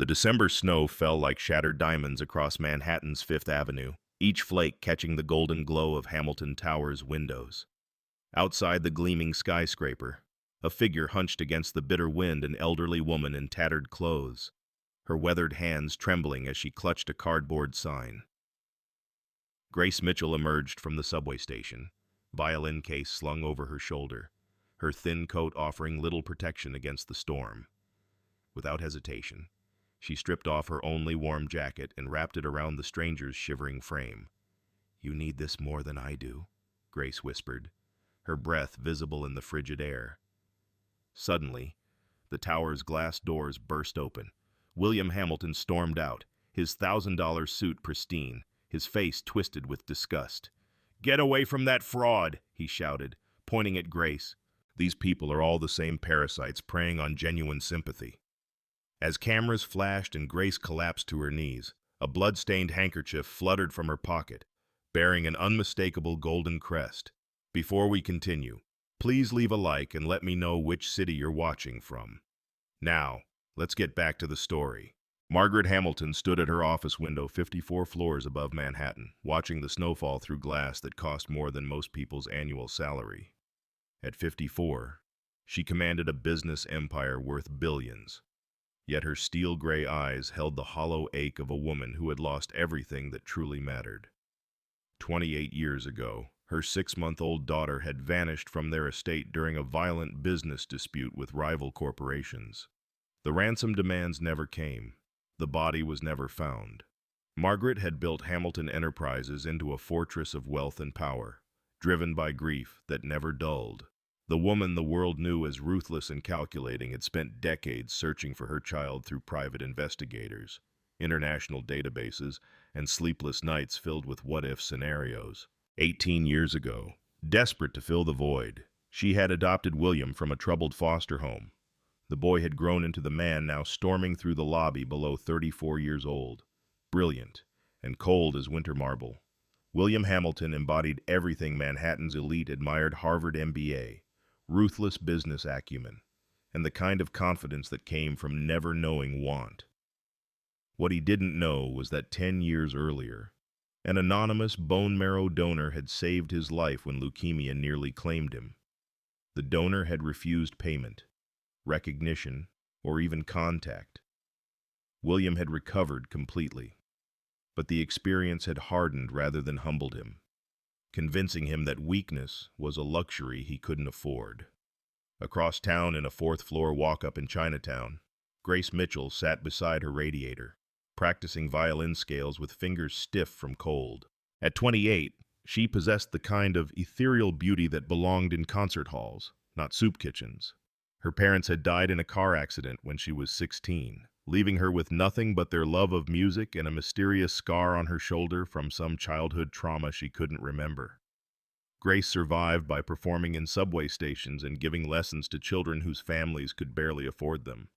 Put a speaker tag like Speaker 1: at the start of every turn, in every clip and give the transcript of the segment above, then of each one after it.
Speaker 1: The December snow fell like shattered diamonds across Manhattan's Fifth Avenue, each flake catching the golden glow of Hamilton Tower's windows. Outside the gleaming skyscraper, a figure hunched against the bitter wind, an elderly woman in tattered clothes, her weathered hands trembling as she clutched a cardboard sign. Grace Mitchell emerged from the subway station, violin case slung over her shoulder, her thin coat offering little protection against the storm. Without hesitation, she stripped off her only warm jacket and wrapped it around the stranger's shivering frame. "You need this more than I do," Grace whispered, her breath visible in the frigid air. Suddenly, the tower's glass doors burst open. William Hamilton stormed out, his $1,000 suit pristine, his face twisted with disgust. "Get away from that fraud!" he shouted, pointing at Grace. "These people are all the same parasites preying on genuine sympathy." As cameras flashed and Grace collapsed to her knees, a blood-stained handkerchief fluttered from her pocket, bearing an unmistakable golden crest. Before we continue, please leave a like and let me know which city you're watching from. Now, let's get back to the story. Margaret Hamilton stood at her office window 54 floors above Manhattan, watching the snowfall through glass that cost more than most people's annual salary. At 54, she commanded a business empire worth billions. Yet her steel-gray eyes held the hollow ache of a woman who had lost everything that truly mattered. 28 years ago, her 6-month-old daughter had vanished from their estate during a violent business dispute with rival corporations. The ransom demands never came. The body was never found. Margaret had built Hamilton Enterprises into a fortress of wealth and power, driven by grief that never dulled. The woman the world knew as ruthless and calculating had spent decades searching for her child through private investigators, international databases, and sleepless nights filled with what-if scenarios. 18 years ago, desperate to fill the void, she had adopted William from a troubled foster home. The boy had grown into the man now storming through the lobby below 34 years old, brilliant and cold as winter marble. William Hamilton embodied everything Manhattan's elite admired: Harvard MBA, ruthless business acumen, and the kind of confidence that came from never knowing want. What he didn't know was that 10 years earlier, an anonymous bone marrow donor had saved his life when leukemia nearly claimed him. The donor had refused payment, recognition, or even contact. William had recovered completely, but the experience had hardened rather than humbled him, convincing him that weakness was a luxury he couldn't afford. Across town in a fourth-floor walk-up in Chinatown, Grace Mitchell sat beside her radiator, practicing violin scales with fingers stiff from cold. At 28, she possessed the kind of ethereal beauty that belonged in concert halls, not soup kitchens. Her parents had died in a car accident when she was 16, leaving her with nothing but their love of music and a mysterious scar on her shoulder from some childhood trauma she couldn't remember. Grace survived by performing in subway stations and giving lessons to children whose families could barely afford them.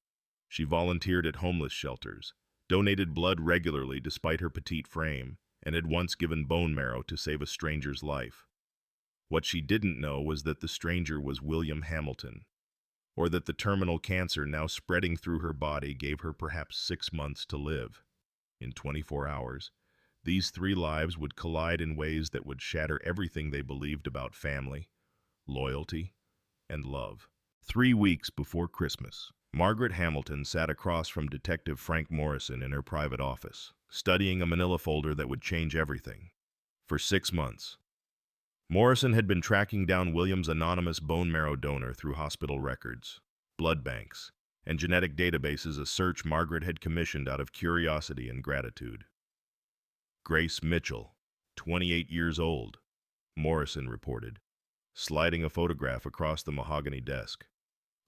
Speaker 1: She volunteered at homeless shelters, donated blood regularly despite her petite frame, and had once given bone marrow to save a stranger's life. What she didn't know was that the stranger was William Hamilton, or that the terminal cancer now spreading through her body gave her perhaps 6 months to live. In 24 hours, these 3 lives would collide in ways that would shatter everything they believed about family, loyalty, and love. 3 weeks before Christmas, Margaret Hamilton sat across from Detective Frank Morrison in her private office, studying a manila folder that would change everything. For 6 months, Morrison had been tracking down William's anonymous bone marrow donor through hospital records, blood banks, and genetic databases, a search Margaret had commissioned out of curiosity and gratitude. Grace Mitchell, 28 years old, Morrison reported, sliding a photograph across the mahogany desk.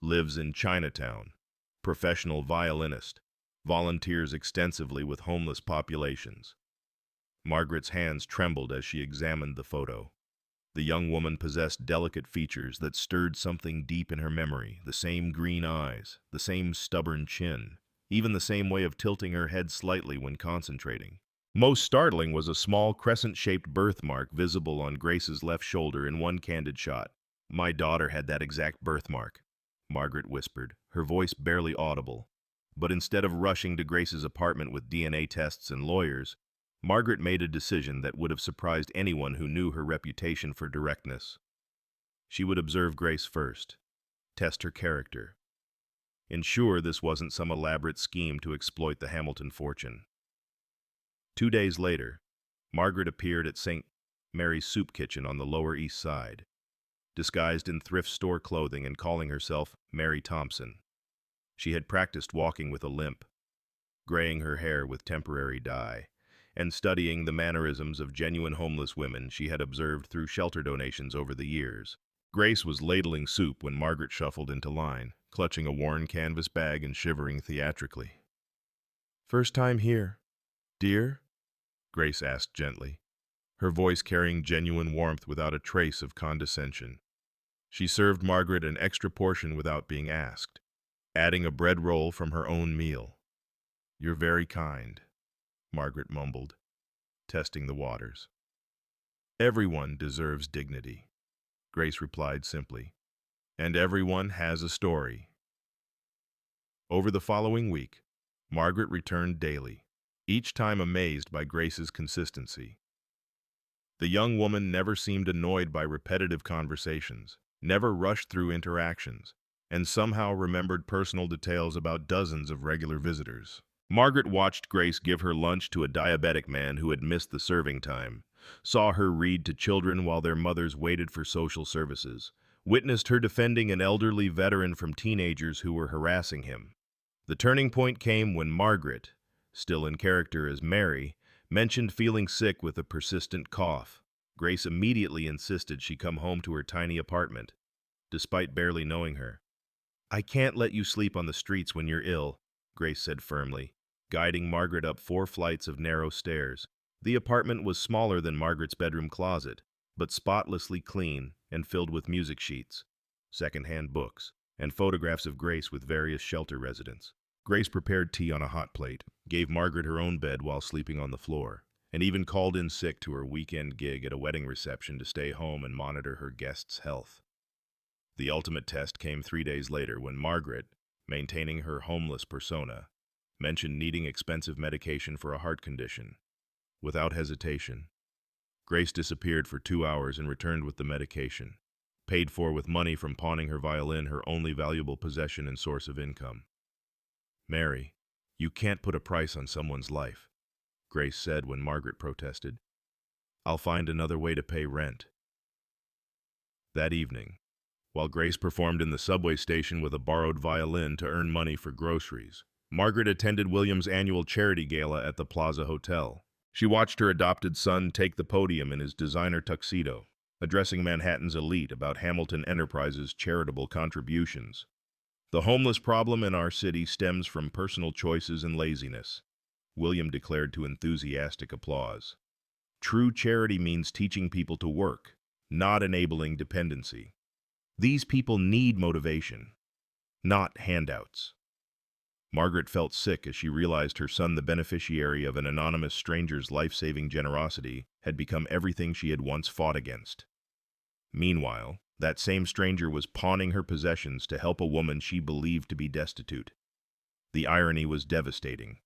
Speaker 1: Lives in Chinatown, professional violinist, volunteers extensively with homeless populations. Margaret's hands trembled as she examined the photo. The young woman possessed delicate features that stirred something deep in her memory, the same green eyes, the same stubborn chin, even the same way of tilting her head slightly when concentrating. Most startling was a small crescent-shaped birthmark visible on Grace's left shoulder in one candid shot. "My daughter had that exact birthmark," Margaret whispered, her voice barely audible. But instead of rushing to Grace's apartment with DNA tests and lawyers, Margaret made a decision that would have surprised anyone who knew her reputation for directness. She would observe Grace first, test her character, ensure this wasn't some elaborate scheme to exploit the Hamilton fortune. 2 days later, Margaret appeared at St. Mary's Soup Kitchen on the Lower East Side, disguised in thrift store clothing and calling herself Mary Thompson. She had practiced walking with a limp, graying her hair with temporary dye, and studying the mannerisms of genuine homeless women she had observed through shelter donations over the years. Grace was ladling soup when Margaret shuffled into line, clutching a worn canvas bag and shivering theatrically. "First time here, dear?" Grace asked gently, her voice carrying genuine warmth without a trace of condescension. She served Margaret an extra portion without being asked, adding a bread roll from her own meal. "You're very kind," Margaret mumbled, testing the waters. "Everyone deserves dignity," Grace replied simply, "and everyone has a story." Over the following week, Margaret returned daily, each time amazed by Grace's consistency. The young woman never seemed annoyed by repetitive conversations, never rushed through interactions, and somehow remembered personal details about dozens of regular visitors. Margaret watched Grace give her lunch to a diabetic man who had missed the serving time, saw her read to children while their mothers waited for social services, witnessed her defending an elderly veteran from teenagers who were harassing him. The turning point came when Margaret, still in character as Mary, mentioned feeling sick with a persistent cough. Grace immediately insisted she come home to her tiny apartment, despite barely knowing her. "I can't let you sleep on the streets when you're ill," Grace said firmly, guiding Margaret up 4 flights of narrow stairs. The apartment was smaller than Margaret's bedroom closet, but spotlessly clean and filled with music sheets, secondhand books, and photographs of Grace with various shelter residents. Grace prepared tea on a hot plate, gave Margaret her own bed while sleeping on the floor, and even called in sick to her weekend gig at a wedding reception to stay home and monitor her guests' health. The ultimate test came 3 days later when Margaret, maintaining her homeless persona, mentioned needing expensive medication for a heart condition. Without hesitation, Grace disappeared for 2 hours and returned with the medication, paid for with money from pawning her violin, her only valuable possession and source of income. "Mary, you can't put a price on someone's life," Grace said when Margaret protested. "I'll find another way to pay rent." That evening, while Grace performed in the subway station with a borrowed violin to earn money for groceries, Margaret attended William's annual charity gala at the Plaza Hotel. She watched her adopted son take the podium in his designer tuxedo, addressing Manhattan's elite about Hamilton Enterprises' charitable contributions. "The homeless problem in our city stems from personal choices and laziness," William declared to enthusiastic applause. "True charity means teaching people to work, not enabling dependency. These people need motivation, not handouts." Margaret felt sick as she realized her son, the beneficiary of an anonymous stranger's life-saving generosity, had become everything she had once fought against. Meanwhile, that same stranger was pawning her possessions to help a woman she believed to be destitute. The irony was devastating.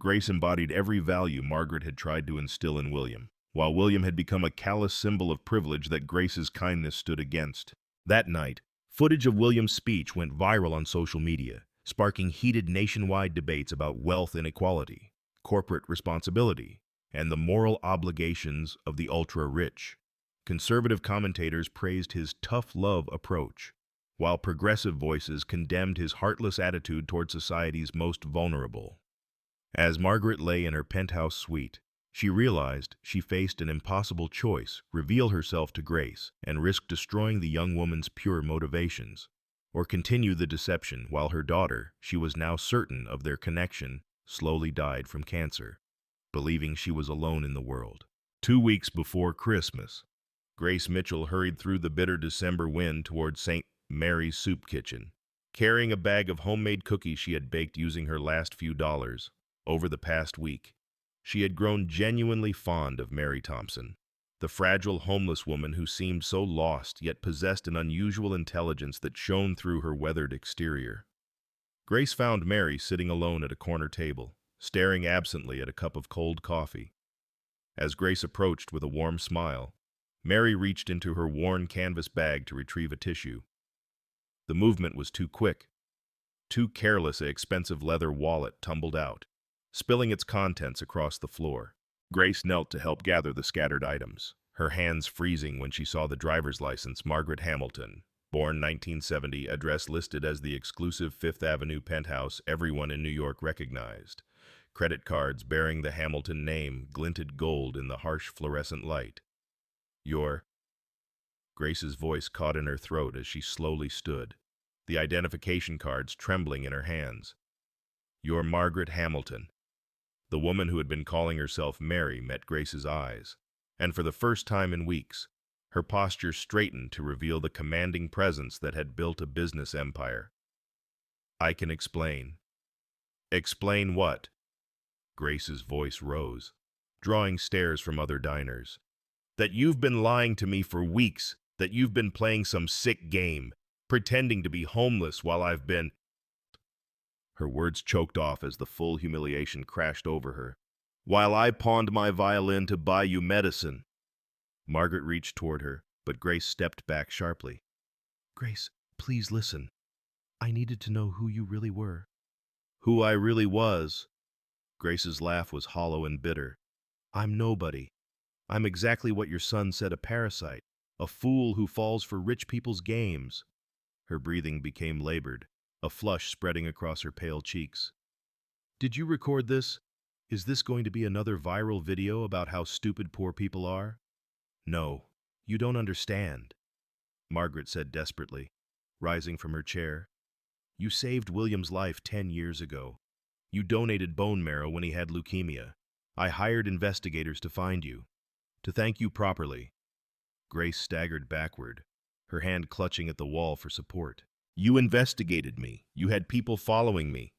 Speaker 1: Grace embodied every value Margaret had tried to instill in William, while William had become a callous symbol of privilege that Grace's kindness stood against. That night, footage of William's speech went viral on social media, sparking heated nationwide debates about wealth inequality, corporate responsibility, and the moral obligations of the ultra-rich. Conservative commentators praised his tough love approach, while progressive voices condemned his heartless attitude toward society's most vulnerable. As Margaret lay in her penthouse suite, she realized she faced an impossible choice: reveal herself to Grace and risk destroying the young woman's pure motivations, or continue the deception while her daughter, she was now certain of their connection, slowly died from cancer, believing she was alone in the world. 2 weeks before Christmas, Grace Mitchell hurried through the bitter December wind toward St. Mary's Soup Kitchen, carrying a bag of homemade cookies she had baked using her last few dollars. Over the past week, she had grown genuinely fond of Mary Thompson, the fragile homeless woman who seemed so lost yet possessed an unusual intelligence that shone through her weathered exterior. Grace found Mary sitting alone at a corner table, staring absently at a cup of cold coffee. As Grace approached with a warm smile, Mary reached into her worn canvas bag to retrieve a tissue. The movement was too quick. Too careless, an expensive leather wallet tumbled out, spilling its contents across the floor. Grace knelt to help gather the scattered items, her hands freezing when she saw the driver's license, Margaret Hamilton, born 1970, address listed as the exclusive Fifth Avenue penthouse everyone in New York recognized. Credit cards bearing the Hamilton name glinted gold in the harsh fluorescent light. "You're—" Grace's voice caught in her throat as she slowly stood, the identification cards trembling in her hands. "You're Margaret Hamilton." The woman who had been calling herself Mary met Grace's eyes, and for the first time in weeks, her posture straightened to reveal the commanding presence that had built a business empire. "I can explain." "Explain what?" Grace's voice rose, drawing stares from other diners. "That you've been lying to me for weeks, that you've been playing some sick game, pretending to be homeless while I've been—" Her words choked off as the full humiliation crashed over her. "While I pawned my violin to buy you medicine." Margaret reached toward her, but Grace stepped back sharply. "Grace, please listen. I needed to know who you really were." "Who I really was?" Grace's laugh was hollow and bitter. "I'm nobody. I'm exactly what your son said, a parasite, a fool who falls for rich people's games." Her breathing became labored, a flush spreading across her pale cheeks. "Did you record this? Is this going to be another viral video about how stupid poor people are?" "No, you don't understand," Margaret said desperately, rising from her chair. "You saved William's life 10 years ago. You donated bone marrow when he had leukemia. I hired investigators to find you. To thank you properly." Grace staggered backward, her hand clutching at the wall for support. "You investigated me. You had people following me.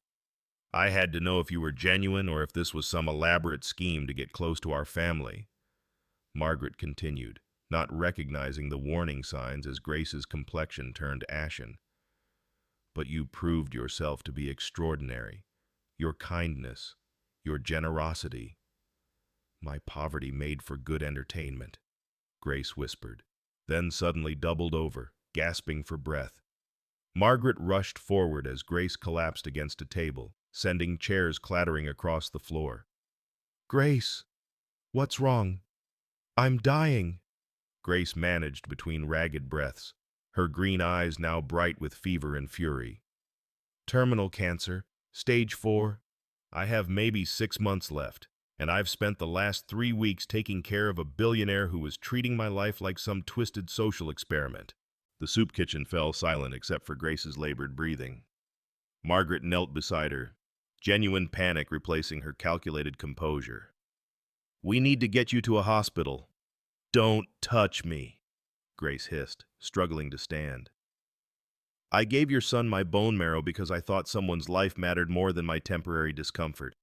Speaker 1: I had to know if you were genuine or if this was some elaborate scheme to get close to our family." Margaret continued, not recognizing the warning signs as Grace's complexion turned ashen. "But you proved yourself to be extraordinary. Your kindness, your generosity." "My poverty made for good entertainment," Grace whispered, then suddenly doubled over, gasping for breath. Margaret rushed forward as Grace collapsed against a table, sending chairs clattering across the floor. "Grace, what's wrong? I'm dying." Grace managed between ragged breaths, her green eyes now bright with fever and fury. "Terminal cancer, stage 4. I have maybe 6 months left, and I've spent the last 3 weeks taking care of a billionaire who was treating my life like some twisted social experiment." The soup kitchen fell silent except for Grace's labored breathing. Margaret knelt beside her, genuine panic replacing her calculated composure. "We need to get you to a hospital." "Don't touch me," Grace hissed, struggling to stand. "I gave your son my bone marrow because I thought someone's life mattered more than my temporary discomfort.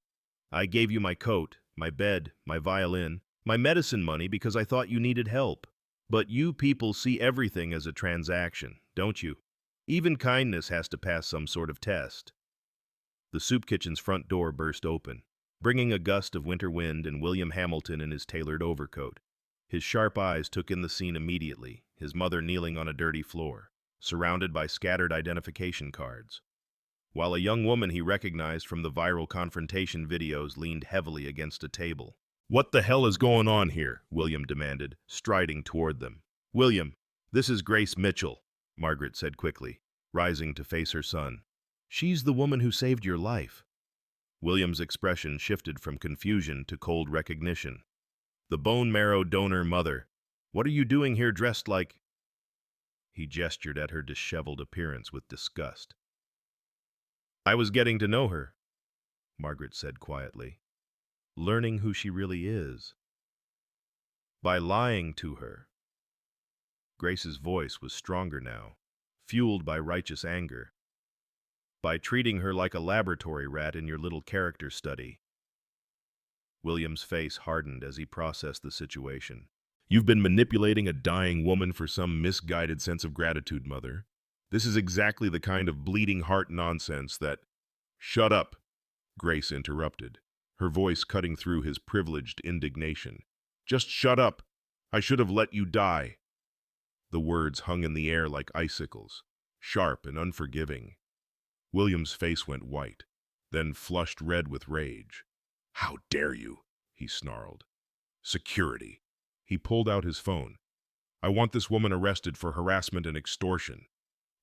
Speaker 1: I gave you my coat, my bed, my violin, my medicine money because I thought you needed help. But you people see everything as a transaction, don't you? Even kindness has to pass some sort of test." The soup kitchen's front door burst open, bringing a gust of winter wind and William Hamilton in his tailored overcoat. His sharp eyes took in the scene immediately, his mother kneeling on a dirty floor, surrounded by scattered identification cards, while a young woman he recognized from the viral confrontation videos leaned heavily against a table. "What the hell is going on here?" William demanded, striding toward them. "William, this is Grace Mitchell," Margaret said quickly, rising to face her son. "She's the woman who saved your life." William's expression shifted from confusion to cold recognition. "The bone marrow donor mother. What are you doing here dressed like—" He gestured at her disheveled appearance with disgust. "I was getting to know her," Margaret said quietly. "Learning who she really is. By lying to her." Grace's voice was stronger now, fueled by righteous anger. "By treating her like a laboratory rat in your little character study." William's face hardened as he processed the situation. "You've been manipulating a dying woman for some misguided sense of gratitude, Mother. This is exactly the kind of bleeding heart nonsense that—" Shut up, Grace interrupted, her voice cutting through his privileged indignation. Just shut up. I should have let you die. The words hung in the air like icicles, sharp and unforgiving. William's face went white, then flushed red with rage. How dare you? He snarled. Security. He pulled out his phone. I want this woman arrested for harassment and extortion.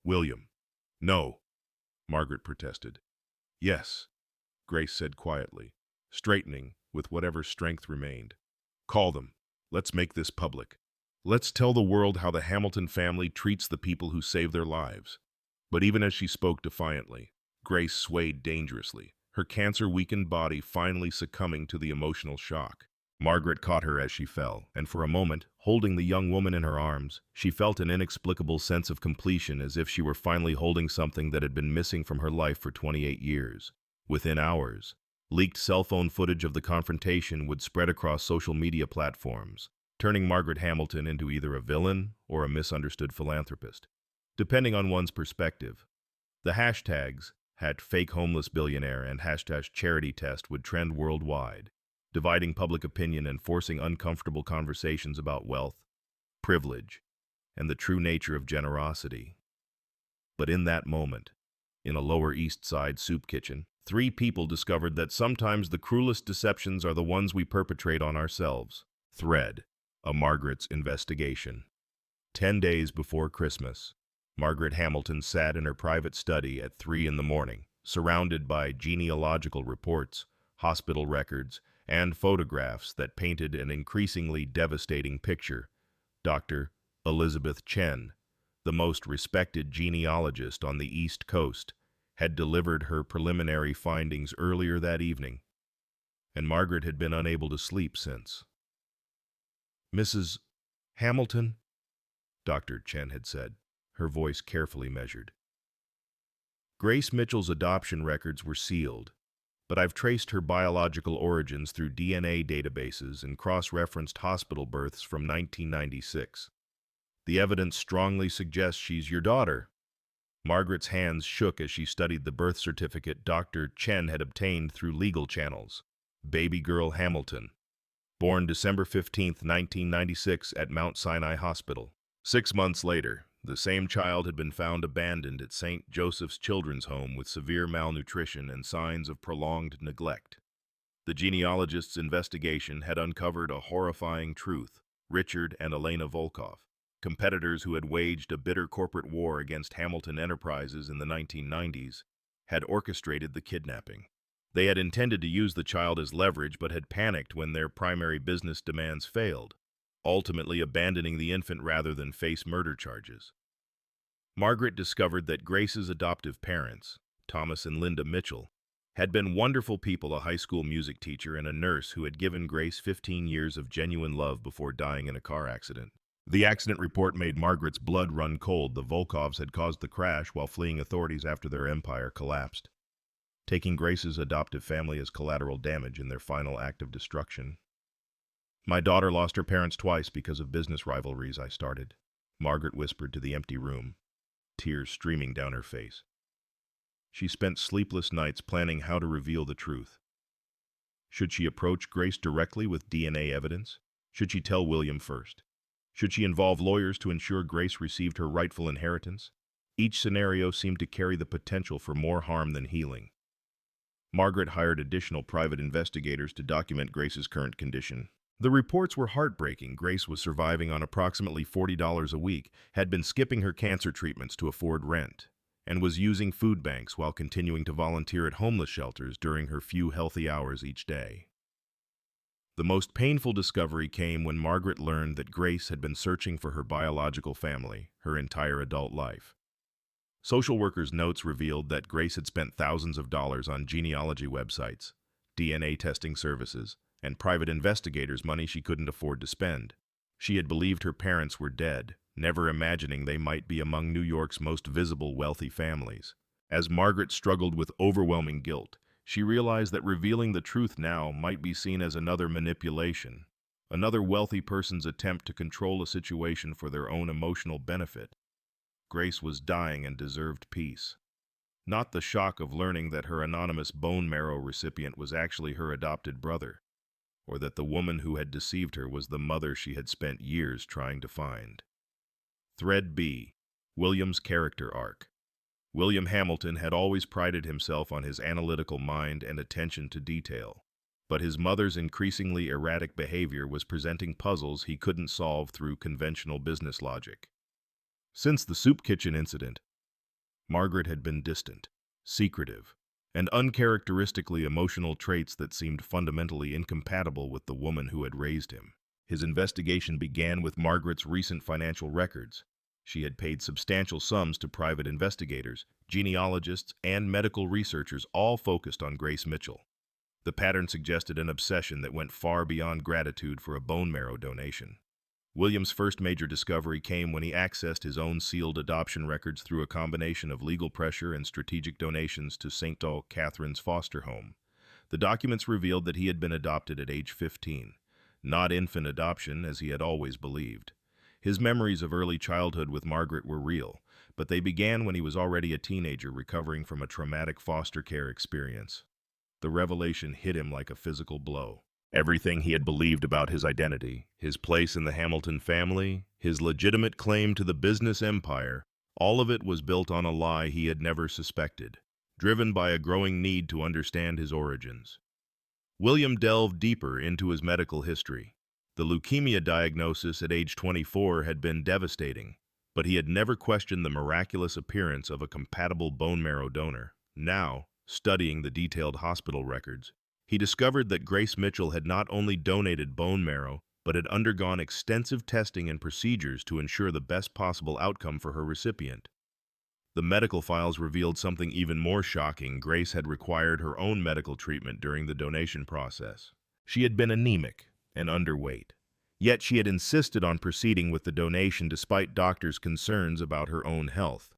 Speaker 1: William. No, Margaret protested. Yes, Grace said quietly, straightening with whatever strength remained. Call them. Let's make this public. Let's tell the world how the Hamilton family treats the people who save their lives. But even as she spoke defiantly, Grace swayed dangerously, her cancer-weakened body finally succumbing to the emotional shock. Margaret caught her as she fell, and for a moment, holding the young woman in her arms, she felt an inexplicable sense of completion as if she were finally holding something that had been missing from her life for 28 years. Within hours, leaked cell phone footage of the confrontation would spread across social media platforms, turning Margaret Hamilton into either a villain or a misunderstood philanthropist, depending on one's perspective. The hashtags, #FakeHomelessBillionaire and #CharityTest would trend worldwide, dividing public opinion and forcing uncomfortable conversations about wealth, privilege, and the true nature of generosity. But in that moment, in a Lower East Side soup kitchen, 3 people discovered that sometimes the cruelest deceptions are the ones we perpetrate on ourselves. Thread, a Margaret's investigation. 10 days before Christmas, Margaret Hamilton sat in her private study at 3 in the morning, surrounded by genealogical reports, hospital records, and photographs that painted an increasingly devastating picture. Dr. Elizabeth Chen, the most respected genealogist on the East Coast, had delivered her preliminary findings earlier that evening, and Margaret had been unable to sleep since. Mrs. Hamilton, Dr. Chen had said, her voice carefully measured. Grace Mitchell's adoption records were sealed, but I've traced her biological origins through DNA databases and cross-referenced hospital births from 1996. The evidence strongly suggests she's your daughter. Margaret's hands shook as she studied the birth certificate Dr. Chen had obtained through legal channels. Baby girl Hamilton, born December 15, 1996 at Mount Sinai Hospital. 6 months later, the same child had been found abandoned at St. Joseph's Children's Home with severe malnutrition and signs of prolonged neglect. The genealogist's investigation had uncovered a horrifying truth. Richard and Elena Volkov, competitors who had waged a bitter corporate war against Hamilton Enterprises in the 1990s, had orchestrated the kidnapping. They had intended to use the child as leverage but had panicked when their primary business demands failed, ultimately abandoning the infant rather than face murder charges. Margaret discovered that Grace's adoptive parents, Thomas and Linda Mitchell, had been wonderful people, a high school music teacher and a nurse who had given Grace 15 years of genuine love before dying in a car accident. The accident report made Margaret's blood run cold. The Volkovs had caused the crash while fleeing authorities after their empire collapsed, taking Grace's adoptive family as collateral damage in their final act of destruction. My daughter lost her parents twice because of business rivalries, I started, Margaret whispered to the empty room, tears streaming down her face. She spent sleepless nights planning how to reveal the truth. Should she approach Grace directly with DNA evidence? Should she tell William first? Should she involve lawyers to ensure Grace received her rightful inheritance? Each scenario seemed to carry the potential for more harm than healing. Margaret hired additional private investigators to document Grace's current condition. The reports were heartbreaking. Grace was surviving on approximately $40 a week, had been skipping her cancer treatments to afford rent, and was using food banks while continuing to volunteer at homeless shelters during her few healthy hours each day. The most painful discovery came when Margaret learned that Grace had been searching for her biological family her entire adult life. Social workers' notes revealed that Grace had spent thousands of dollars on genealogy websites, DNA testing services, and private investigators' money she couldn't afford to spend. She had believed her parents were dead, never imagining they might be among New York's most visible wealthy families. As Margaret struggled with overwhelming guilt, she realized that revealing the truth now might be seen as another manipulation, another wealthy person's attempt to control a situation for their own emotional benefit. Grace was dying and deserved peace. Not the shock of learning that her anonymous bone marrow recipient was actually her adopted brother, or that the woman who had deceived her was the mother she had spent years trying to find. Thread B. William's character arc. William Hamilton had always prided himself on his analytical mind and attention to detail, but his mother's increasingly erratic behavior was presenting puzzles he couldn't solve through conventional business logic. Since the soup kitchen incident, Margaret had been distant, secretive, and uncharacteristically emotional, traits that seemed fundamentally incompatible with the woman who had raised him. His investigation began with Margaret's recent financial records. She had paid substantial sums to private investigators, genealogists, and medical researchers, all focused on Grace Mitchell. The pattern suggested an obsession that went far beyond gratitude for a bone marrow donation. William's first major discovery came when he accessed his own sealed adoption records through a combination of legal pressure and strategic donations to St. Catherine's foster home. The documents revealed that he had been adopted at age 15, not infant adoption as he had always believed. His memories of early childhood with Margaret were real, but they began when he was already a teenager recovering from a traumatic foster care experience. The revelation hit him like a physical blow. Everything he had believed about his identity, his place in the Hamilton family, his legitimate claim to the business empire, all of it was built on a lie he had never suspected, driven by a growing need to understand his origins. William delved deeper into his medical history. The leukemia diagnosis at age 24 had been devastating, but he had never questioned the miraculous appearance of a compatible bone marrow donor. Now, studying the detailed hospital records, he discovered that Grace Mitchell had not only donated bone marrow, but had undergone extensive testing and procedures to ensure the best possible outcome for her recipient. The medical files revealed something even more shocking. Grace had required her own medical treatment during the donation process. She had been anemic and underweight, yet she had insisted on proceeding with the donation despite doctors' concerns about her own health.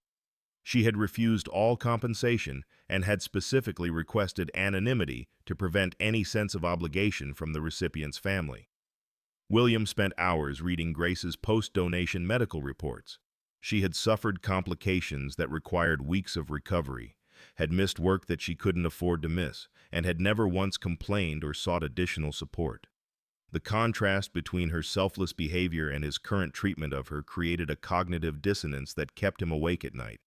Speaker 1: She had refused all compensation and had specifically requested anonymity to prevent any sense of obligation from the recipient's family. William spent hours reading Grace's post-donation medical reports. She had suffered complications that required weeks of recovery, had missed work that she couldn't afford to miss, and had never once complained or sought additional support. The contrast between her selfless behavior and his current treatment of her created a cognitive dissonance that kept him awake at night.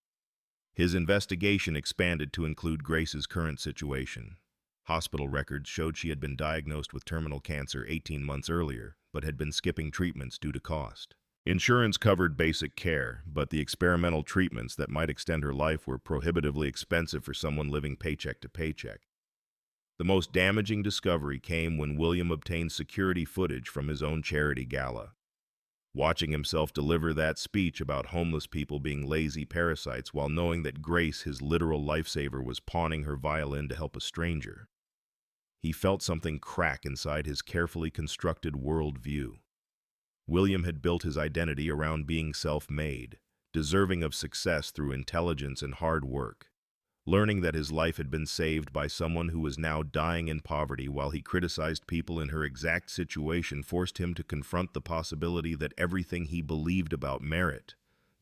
Speaker 1: His investigation expanded to include Grace's current situation. Hospital records showed she had been diagnosed with terminal cancer 18 months earlier, but had been skipping treatments due to cost. Insurance covered basic care, but the experimental treatments that might extend her life were prohibitively expensive for someone living paycheck to paycheck. The most damaging discovery came when William obtained security footage from his own charity gala. Watching himself deliver that speech about homeless people being lazy parasites while knowing that Grace, his literal lifesaver, was pawning her violin to help a stranger, he felt something crack inside his carefully constructed worldview. William had built his identity around being self-made, deserving of success through intelligence and hard work. Learning that his life had been saved by someone who was now dying in poverty while he criticized people in her exact situation forced him to confront the possibility that everything he believed about merit,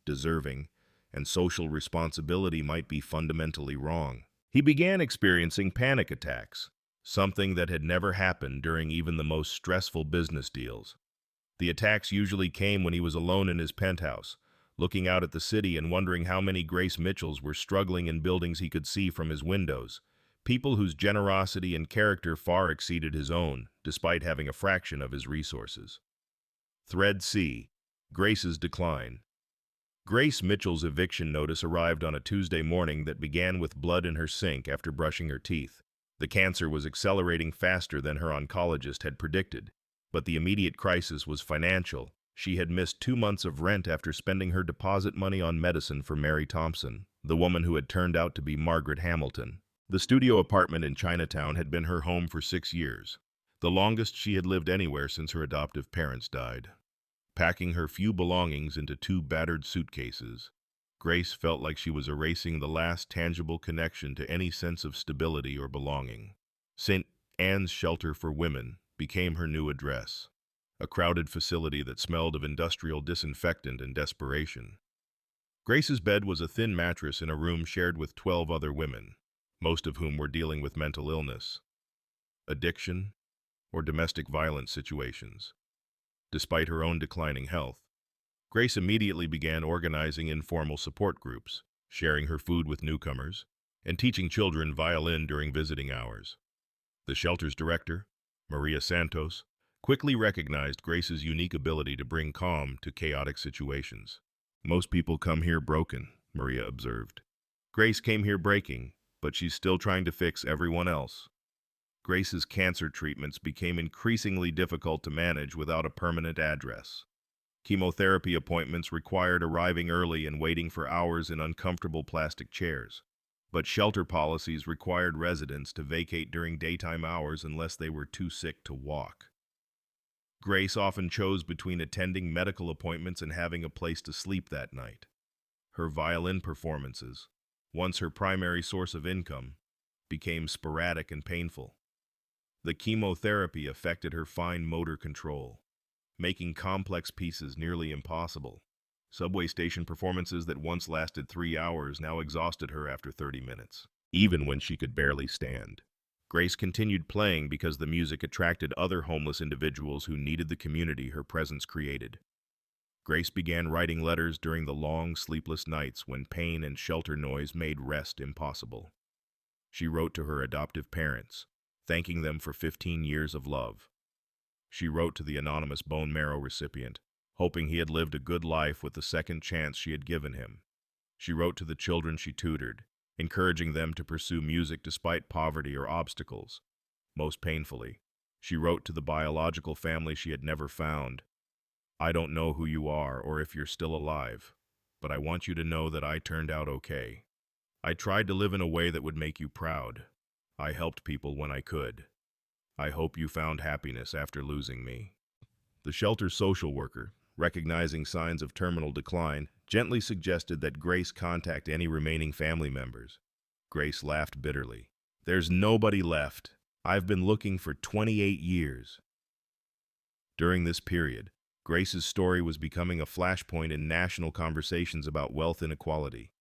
Speaker 1: deserving, and social responsibility might be fundamentally wrong. He began experiencing panic attacks, something that had never happened during even the most stressful business deals. The attacks usually came when he was alone in his penthouse, looking out at the city and wondering how many Grace Mitchells were struggling in buildings he could see from his windows, people whose generosity and character far exceeded his own, despite having a fraction of his resources. Thread C. Grace's decline. Grace Mitchell's eviction notice arrived on a Tuesday morning that began with blood in her sink after brushing her teeth. The cancer was accelerating faster than her oncologist had predicted, but the immediate crisis was financial. She had missed 2 months of rent after spending her deposit money on medicine for Mary Thompson, the woman who had turned out to be Margaret Hamilton. The studio apartment in Chinatown had been her home for 6 years, the longest she had lived anywhere since her adoptive parents died. Packing her few belongings into 2 battered suitcases, Grace felt like she was erasing the last tangible connection to any sense of stability or belonging. St. Anne's Shelter for Women became her new address, a crowded facility that smelled of industrial disinfectant and desperation. Grace's bed was a thin mattress in a room shared with 12 other women, most of whom were dealing with mental illness, addiction, or domestic violence situations. Despite her own declining health, Grace immediately began organizing informal support groups, sharing her food with newcomers, and teaching children violin during visiting hours. The shelter's director, Maria Santos, quickly recognized Grace's unique ability to bring calm to chaotic situations. Most people come here broken, Maria observed. Grace came here breaking, but she's still trying to fix everyone else. Grace's cancer treatments became increasingly difficult to manage without a permanent address. Chemotherapy appointments required arriving early and waiting for hours in uncomfortable plastic chairs. But shelter policies required residents to vacate during daytime hours unless they were too sick to walk. Grace often chose between attending medical appointments and having a place to sleep that night. Her violin performances, once her primary source of income, became sporadic and painful. The chemotherapy affected her fine motor control, making complex pieces nearly impossible. Subway station performances that once lasted 3 hours now exhausted her after 30 minutes, even when she could barely stand. Grace continued playing because the music attracted other homeless individuals who needed the community her presence created. Grace began writing letters during the long, sleepless nights when pain and shelter noise made rest impossible. She wrote to her adoptive parents, thanking them for 15 years of love. She wrote to the anonymous bone marrow recipient, hoping he had lived a good life with the second chance she had given him. She wrote to the children she tutored, encouraging them to pursue music despite poverty or obstacles. Most painfully, she wrote to the biological family she had never found. I don't know who you are or if you're still alive, but I want you to know that I turned out okay. I tried to live in a way that would make you proud. I helped people when I could. I hope you found happiness after losing me. The shelter's social worker, recognizing signs of terminal decline, gently suggested that Grace contact any remaining family members. Grace laughed bitterly. There's nobody left. I've been looking for 28 years. During this period, Grace's story was becoming a flashpoint in national conversations about wealth inequality.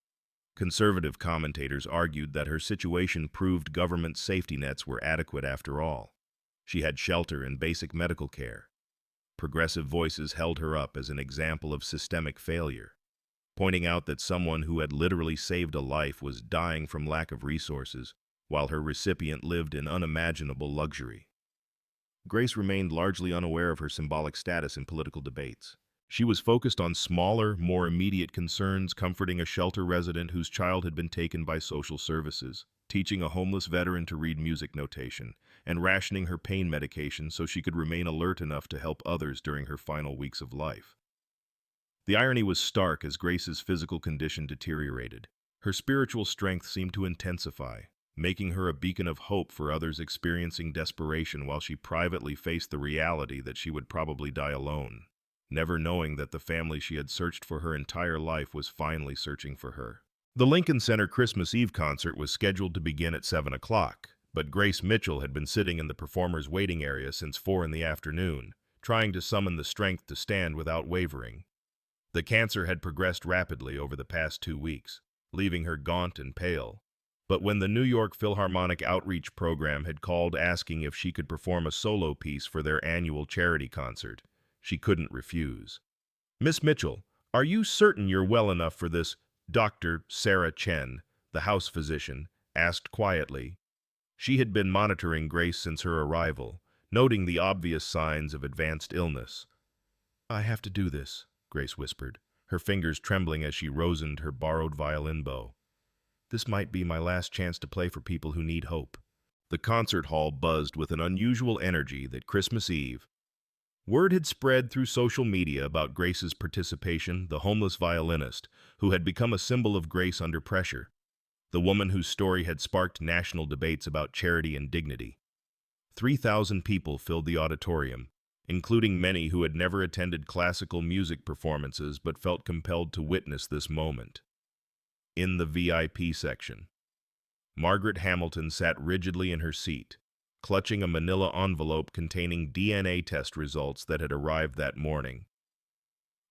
Speaker 1: Conservative commentators argued that her situation proved government safety nets were adequate after all. She had shelter and basic medical care. Progressive voices held her up as an example of systemic failure, pointing out that someone who had literally saved a life was dying from lack of resources, while her recipient lived in unimaginable luxury. Grace remained largely unaware of her symbolic status in political debates. She was focused on smaller, more immediate concerns, comforting a shelter resident whose child had been taken by social services, teaching a homeless veteran to read music notation, and rationing her pain medication so she could remain alert enough to help others during her final weeks of life. The irony was stark as Grace's physical condition deteriorated. Her spiritual strength seemed to intensify, making her a beacon of hope for others experiencing desperation while she privately faced the reality that she would probably die alone, never knowing that the family she had searched for her entire life was finally searching for her. The Lincoln Center Christmas Eve concert was scheduled to begin at 7 o'clock, but Grace Mitchell had been sitting in the performer's waiting area since 4 in the afternoon, trying to summon the strength to stand without wavering. The cancer had progressed rapidly over the past 2 weeks, leaving her gaunt and pale. But when the New York Philharmonic Outreach Program had called asking if she could perform a solo piece for their annual charity concert, she couldn't refuse. Miss Mitchell, are you certain you're well enough for this? Dr. Sarah Chen, the house physician, asked quietly. She had been monitoring Grace since her arrival, noting the obvious signs of advanced illness. I have to do this, Grace whispered, her fingers trembling as she rosined her borrowed violin bow. This might be my last chance to play for people who need hope. The concert hall buzzed with an unusual energy that Christmas Eve. Word had spread through social media about Grace's participation, the homeless violinist, who had become a symbol of grace under pressure, the woman whose story had sparked national debates about charity and dignity. 3,000 people filled the auditorium, including many who had never attended classical music performances but felt compelled to witness this moment. In the VIP section, Margaret Hamilton sat rigidly in her seat, clutching a manila envelope containing DNA test results that had arrived that morning.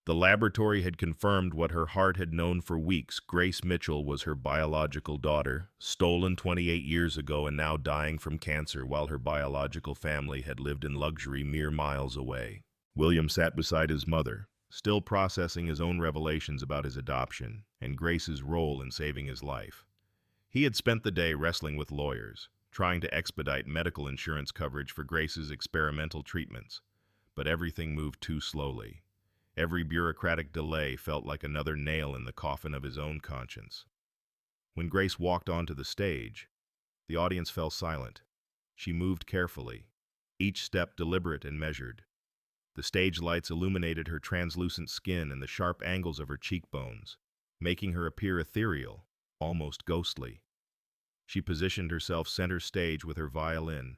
Speaker 1: The laboratory had confirmed what her heart had known for weeks. Grace Mitchell was her biological daughter, stolen 28 years ago and now dying from cancer while her biological family had lived in luxury mere miles away. William sat beside his mother, still processing his own revelations about his adoption and Grace's role in saving his life. He had spent the day wrestling with lawyers, trying to expedite medical insurance coverage for Grace's experimental treatments, but everything moved too slowly. Every bureaucratic delay felt like another nail in the coffin of his own conscience. When Grace walked onto the stage, the audience fell silent. She moved carefully, each step deliberate and measured. The stage lights illuminated her translucent skin and the sharp angles of her cheekbones, making her appear ethereal, almost ghostly. She positioned herself center stage with her violin,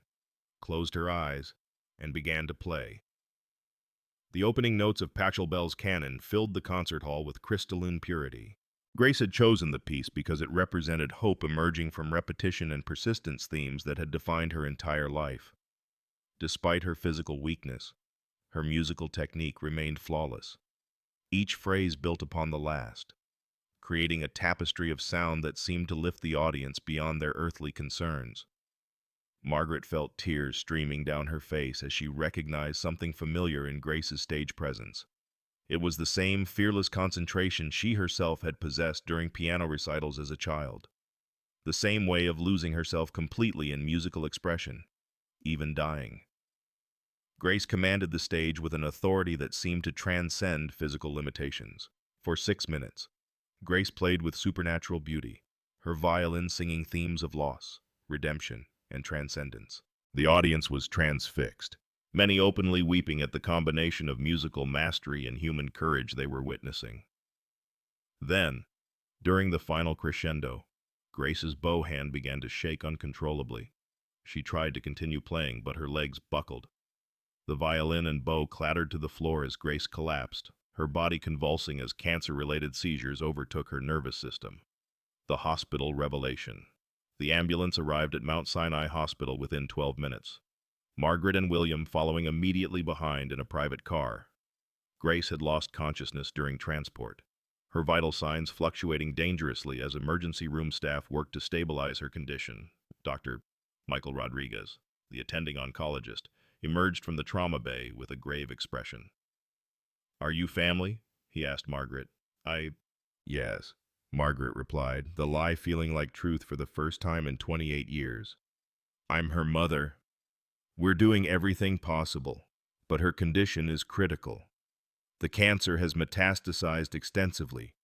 Speaker 1: closed her eyes, and began to play. The opening notes of Pachelbel's canon filled the concert hall with crystalline purity. Grace had chosen the piece because it represented hope emerging from repetition and persistence, themes that had defined her entire life. Despite her physical weakness, her musical technique remained flawless. Each phrase built upon the last, creating a tapestry of sound that seemed to lift the audience beyond their earthly concerns. Margaret felt tears streaming down her face as she recognized something familiar in Grace's stage presence. It was the same fearless concentration she herself had possessed during piano recitals as a child. The same way of losing herself completely in musical expression, even dying. Grace commanded the stage with an authority that seemed to transcend physical limitations. For 6 minutes, Grace played with supernatural beauty, her violin singing themes of loss, redemption, and transcendence. The audience was transfixed, many openly weeping at the combination of musical mastery and human courage they were witnessing. Then, during the final crescendo, Grace's bow hand began to shake uncontrollably. She tried to continue playing, but her legs buckled. The violin and bow clattered to the floor as Grace collapsed, her body convulsing as cancer-related seizures overtook her nervous system. The hospital revelation. The ambulance arrived at Mount Sinai Hospital within 12 minutes. Margaret and William following immediately behind in a private car. Grace had lost consciousness during transport, her vital signs fluctuating dangerously as emergency room staff worked to stabilize her condition. Dr. Michael Rodriguez, the attending oncologist, emerged from the trauma bay with a grave expression. "Are you family?" he asked Margaret. Yes," Margaret replied, the lie feeling like truth for the first time in 28 years. "I'm her mother. We're doing everything possible, but her condition is critical. The cancer has metastasized extensively,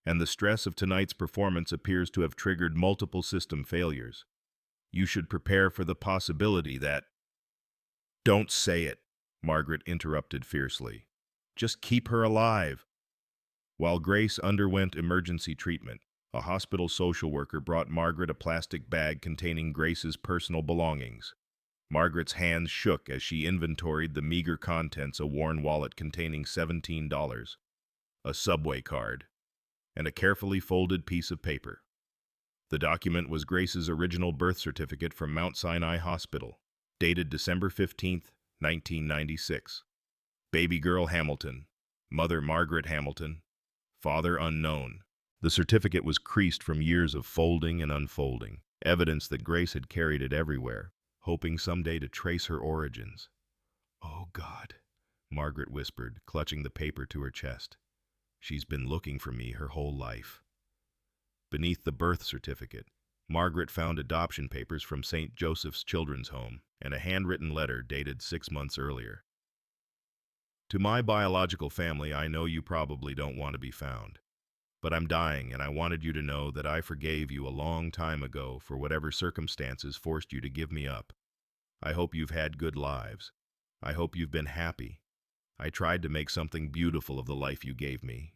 Speaker 1: and the stress of tonight's performance appears to have triggered multiple system failures. You should prepare for the possibility that—" "Don't say it," Margaret interrupted fiercely. "Just keep her alive." While Grace underwent emergency treatment, a hospital social worker brought Margaret a plastic bag containing Grace's personal belongings. Margaret's hands shook as she inventoried the meager contents: a worn wallet containing $17, a subway card, and a carefully folded piece of paper. The document was Grace's original birth certificate from Mount Sinai Hospital, dated December 15, 1996. Baby girl Hamilton, mother Margaret Hamilton, father unknown. The certificate was creased from years of folding and unfolding, evidence that Grace had carried it everywhere, hoping someday to trace her origins. "Oh, God," Margaret whispered, clutching the paper to her chest. "She's been looking for me her whole life." Beneath the birth certificate, Margaret found adoption papers from St. Joseph's Children's Home and a handwritten letter dated 6 months earlier. "To my biological family, I know you probably don't want to be found. But I'm dying, and I wanted you to know that I forgave you a long time ago for whatever circumstances forced you to give me up. I hope you've had good lives. I hope you've been happy. I tried to make something beautiful of the life you gave me."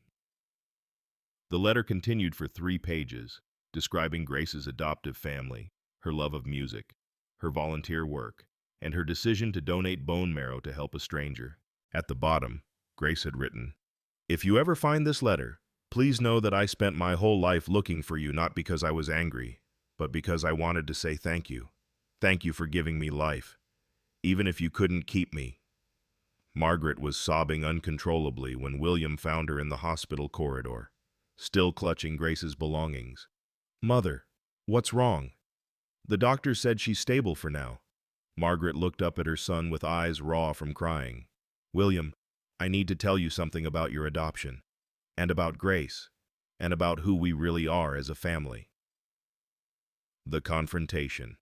Speaker 1: The letter continued for 3 pages, describing Grace's adoptive family, her love of music, her volunteer work, and her decision to donate bone marrow to help a stranger. At the bottom, Grace had written, "If you ever find this letter, please know that I spent my whole life looking for you, not because I was angry, but because I wanted to say thank you. Thank you for giving me life, even if you couldn't keep me." Margaret was sobbing uncontrollably when William found her in the hospital corridor, still clutching Grace's belongings. "Mother, what's wrong?" "The doctor said she's stable for now." Margaret looked up at her son with eyes raw from crying. "William, I need to tell you something about your adoption, and about Grace, and about who we really are as a family." The confrontation.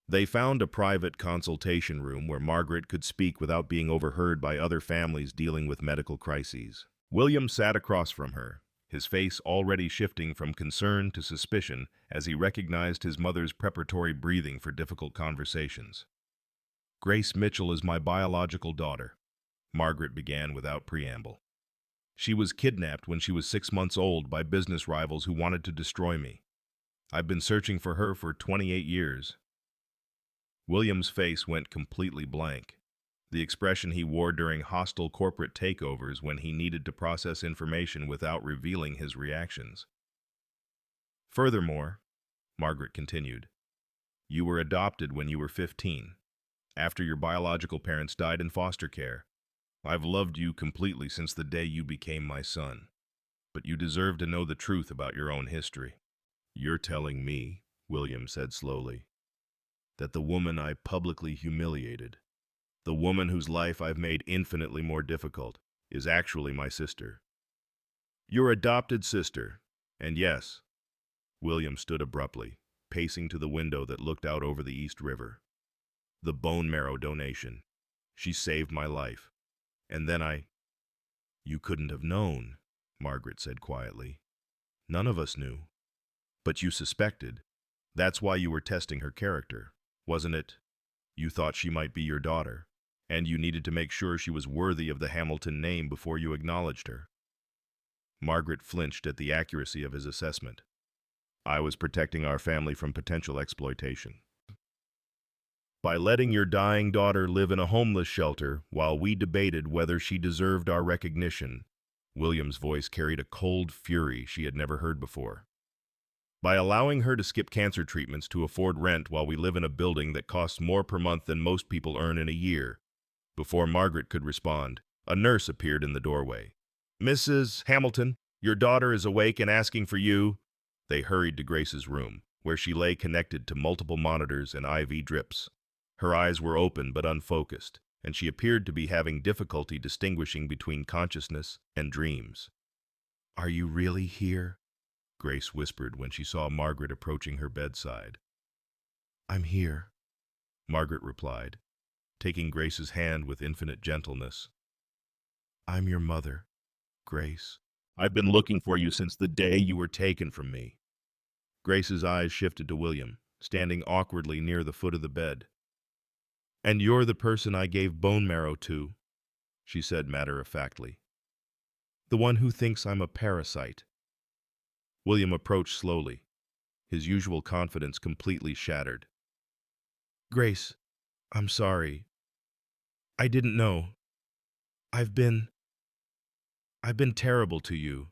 Speaker 1: They found a private consultation room where Margaret could speak without being overheard by other families dealing with medical crises. William sat across from her, his face already shifting from concern to suspicion as he recognized his mother's preparatory breathing for difficult conversations. "Grace Mitchell is my biological daughter," Margaret began without preamble. "She was kidnapped when she was 6 months old by business rivals who wanted to destroy me. I've been searching for her for 28 years. William's face went completely blank, the expression he wore during hostile corporate takeovers when he needed to process information without revealing his reactions. "Furthermore," Margaret continued, "you were adopted when you were 15, after your biological parents died in foster care. I've loved you completely since the day you became my son, but you deserve to know the truth about your own history." "You're telling me," William said slowly, "that the woman I publicly humiliated, the woman whose life I've made infinitely more difficult, is actually my sister." "Your adopted sister, and yes." William stood abruptly, pacing to the window that looked out over the East River. "The bone marrow donation. She saved my life. And then You couldn't have known," Margaret said quietly. "None of us knew. But you suspected. That's why you were testing her character, wasn't it? You thought she might be your daughter, and you needed to make sure she was worthy of the Hamilton name before you acknowledged her." Margaret flinched at the accuracy of his assessment. "I was protecting our family from potential exploitation. By letting your dying daughter live in a homeless shelter while we debated whether she deserved our recognition." William's voice carried a cold fury she had never heard before. "By allowing her to skip cancer treatments to afford rent while we live in a building that costs more per month than most people earn in a year." Before Margaret could respond, a nurse appeared in the doorway. "Mrs. Hamilton, your daughter is awake and asking for you." They hurried to Grace's room, where she lay connected to multiple monitors and IV drips. Her eyes were open but unfocused, and she appeared to be having difficulty distinguishing between consciousness and dreams. "Are you really here?" Grace whispered when she saw Margaret approaching her bedside. "I'm here," Margaret replied, taking Grace's hand with infinite gentleness. "I'm your mother, Grace. I've been looking for you since the day you were taken from me." Grace's eyes shifted to William, standing awkwardly near the foot of the bed. "And you're the person I gave bone marrow to," she said matter-of-factly. "The one who thinks I'm a parasite." William approached slowly, his usual confidence completely shattered. "Grace, I'm sorry. I didn't know. I've been terrible to you."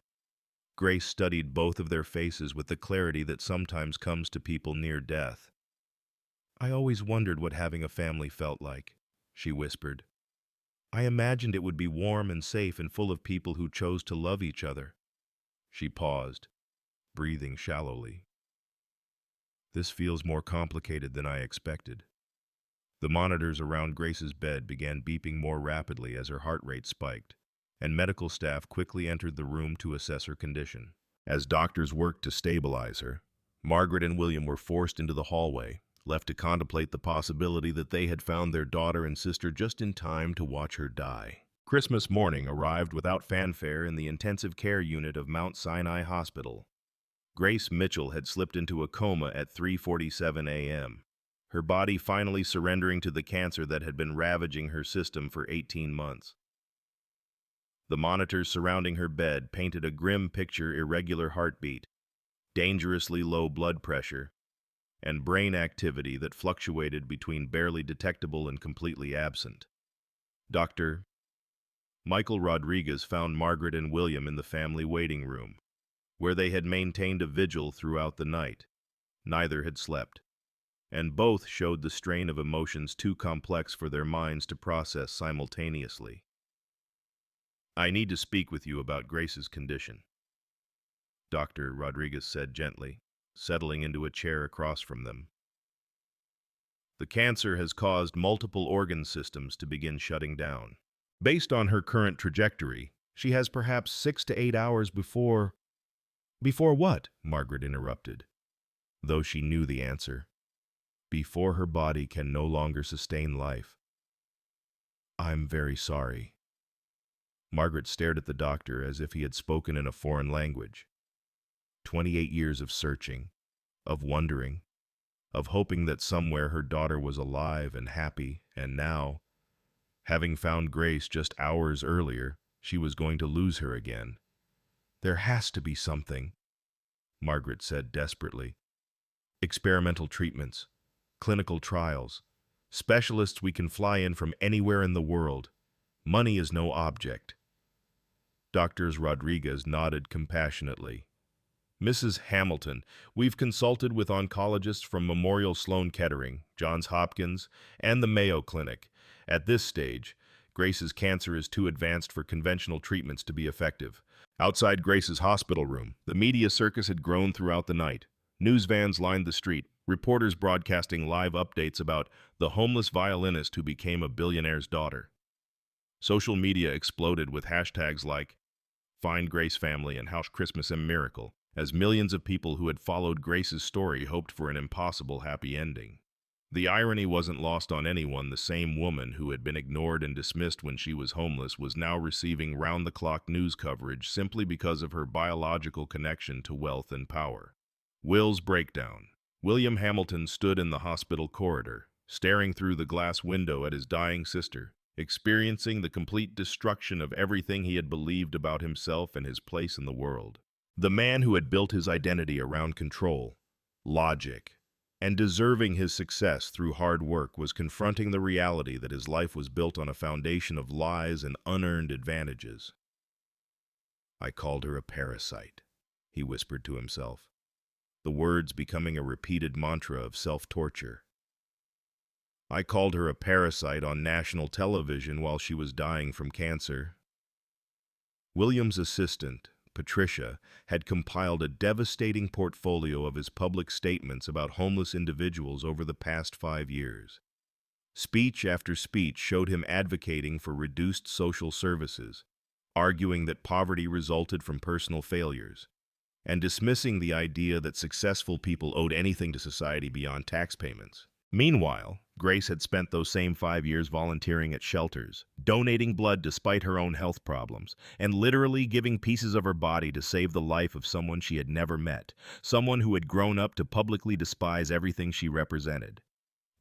Speaker 1: Grace studied both of their faces with the clarity that sometimes comes to people near death. "I always wondered what having a family felt like," she whispered. "I imagined it would be warm and safe and full of people who chose to love each other." She paused, breathing shallowly. "This feels more complicated than I expected." The monitors around Grace's bed began beeping more rapidly as her heart rate spiked, and medical staff quickly entered the room to assess her condition. As doctors worked to stabilize her, Margaret and William were forced into the hallway, left to contemplate the possibility that they had found their daughter and sister just in time to watch her die. Christmas morning arrived without fanfare in the intensive care unit of Mount Sinai Hospital. Grace Mitchell had slipped into a coma at 3:47 a.m., her body finally surrendering to the cancer that had been ravaging her system for 18 months. The monitors surrounding her bed painted a grim picture: irregular heartbeat, dangerously low blood pressure, and brain activity that fluctuated between barely detectable and completely absent. Dr. Michael Rodriguez found Margaret and William in the family waiting room, where they had maintained a vigil throughout the night. Neither had slept. and both showed the strain of emotions too complex for their minds to process simultaneously. "I need to speak with you about Grace's condition," Dr. Rodriguez said gently, settling into a chair across from them. "The cancer has caused multiple organ systems to begin shutting down. Based on her current trajectory, she has perhaps 6 to 8 hours before—" "Before what?" Margaret interrupted, though she knew the answer. "Before her body can no longer sustain life." "I'm very sorry." Margaret stared at the doctor as if he had spoken in a foreign language. 28 years of searching, of wondering, of hoping that somewhere her daughter was alive and happy, and now, having found Grace just hours earlier, she was going to lose her again. "There has to be something," Margaret said desperately. "Experimental treatments, clinical trials, specialists we can fly in from anywhere in the world. Money is no object." Dr. Rodriguez nodded compassionately. "Mrs. Hamilton, we've consulted with oncologists from Memorial Sloan Kettering, Johns Hopkins, and the Mayo Clinic. At this stage, Grace's cancer is too advanced for conventional treatments to be effective." Outside Grace's hospital room, the media circus had grown throughout the night. News vans lined the street, reporters broadcasting live updates about the homeless violinist who became a billionaire's daughter. Social media exploded with hashtags like "Find Grace Family" and "House Christmas and Miracle," as millions of people who had followed Grace's story hoped for an impossible happy ending. The irony wasn't lost on anyone. The same woman who had been ignored and dismissed when she was homeless was now receiving round-the-clock news coverage simply because of her biological connection to wealth and power. Will's breakdown. William Hamilton stood in the hospital corridor, staring through the glass window at his dying sister, experiencing the complete destruction of everything he had believed about himself and his place in the world. The man who had built his identity around control, logic, and deserving his success through hard work was confronting the reality that his life was built on a foundation of lies and unearned advantages. "I called her a parasite," he whispered to himself, the words becoming a repeated mantra of self-torture. "I called her a parasite on national television while she was dying from cancer." William's assistant, Patricia, had compiled a devastating portfolio of his public statements about homeless individuals over the past 5 years. Speech after speech showed him advocating for reduced social services, arguing that poverty resulted from personal failures, and dismissing the idea that successful people owed anything to society beyond tax payments. Meanwhile, Grace had spent those same 5 years volunteering at shelters, donating blood despite her own health problems, and literally giving pieces of her body to save the life of someone she had never met, someone who had grown up to publicly despise everything she represented.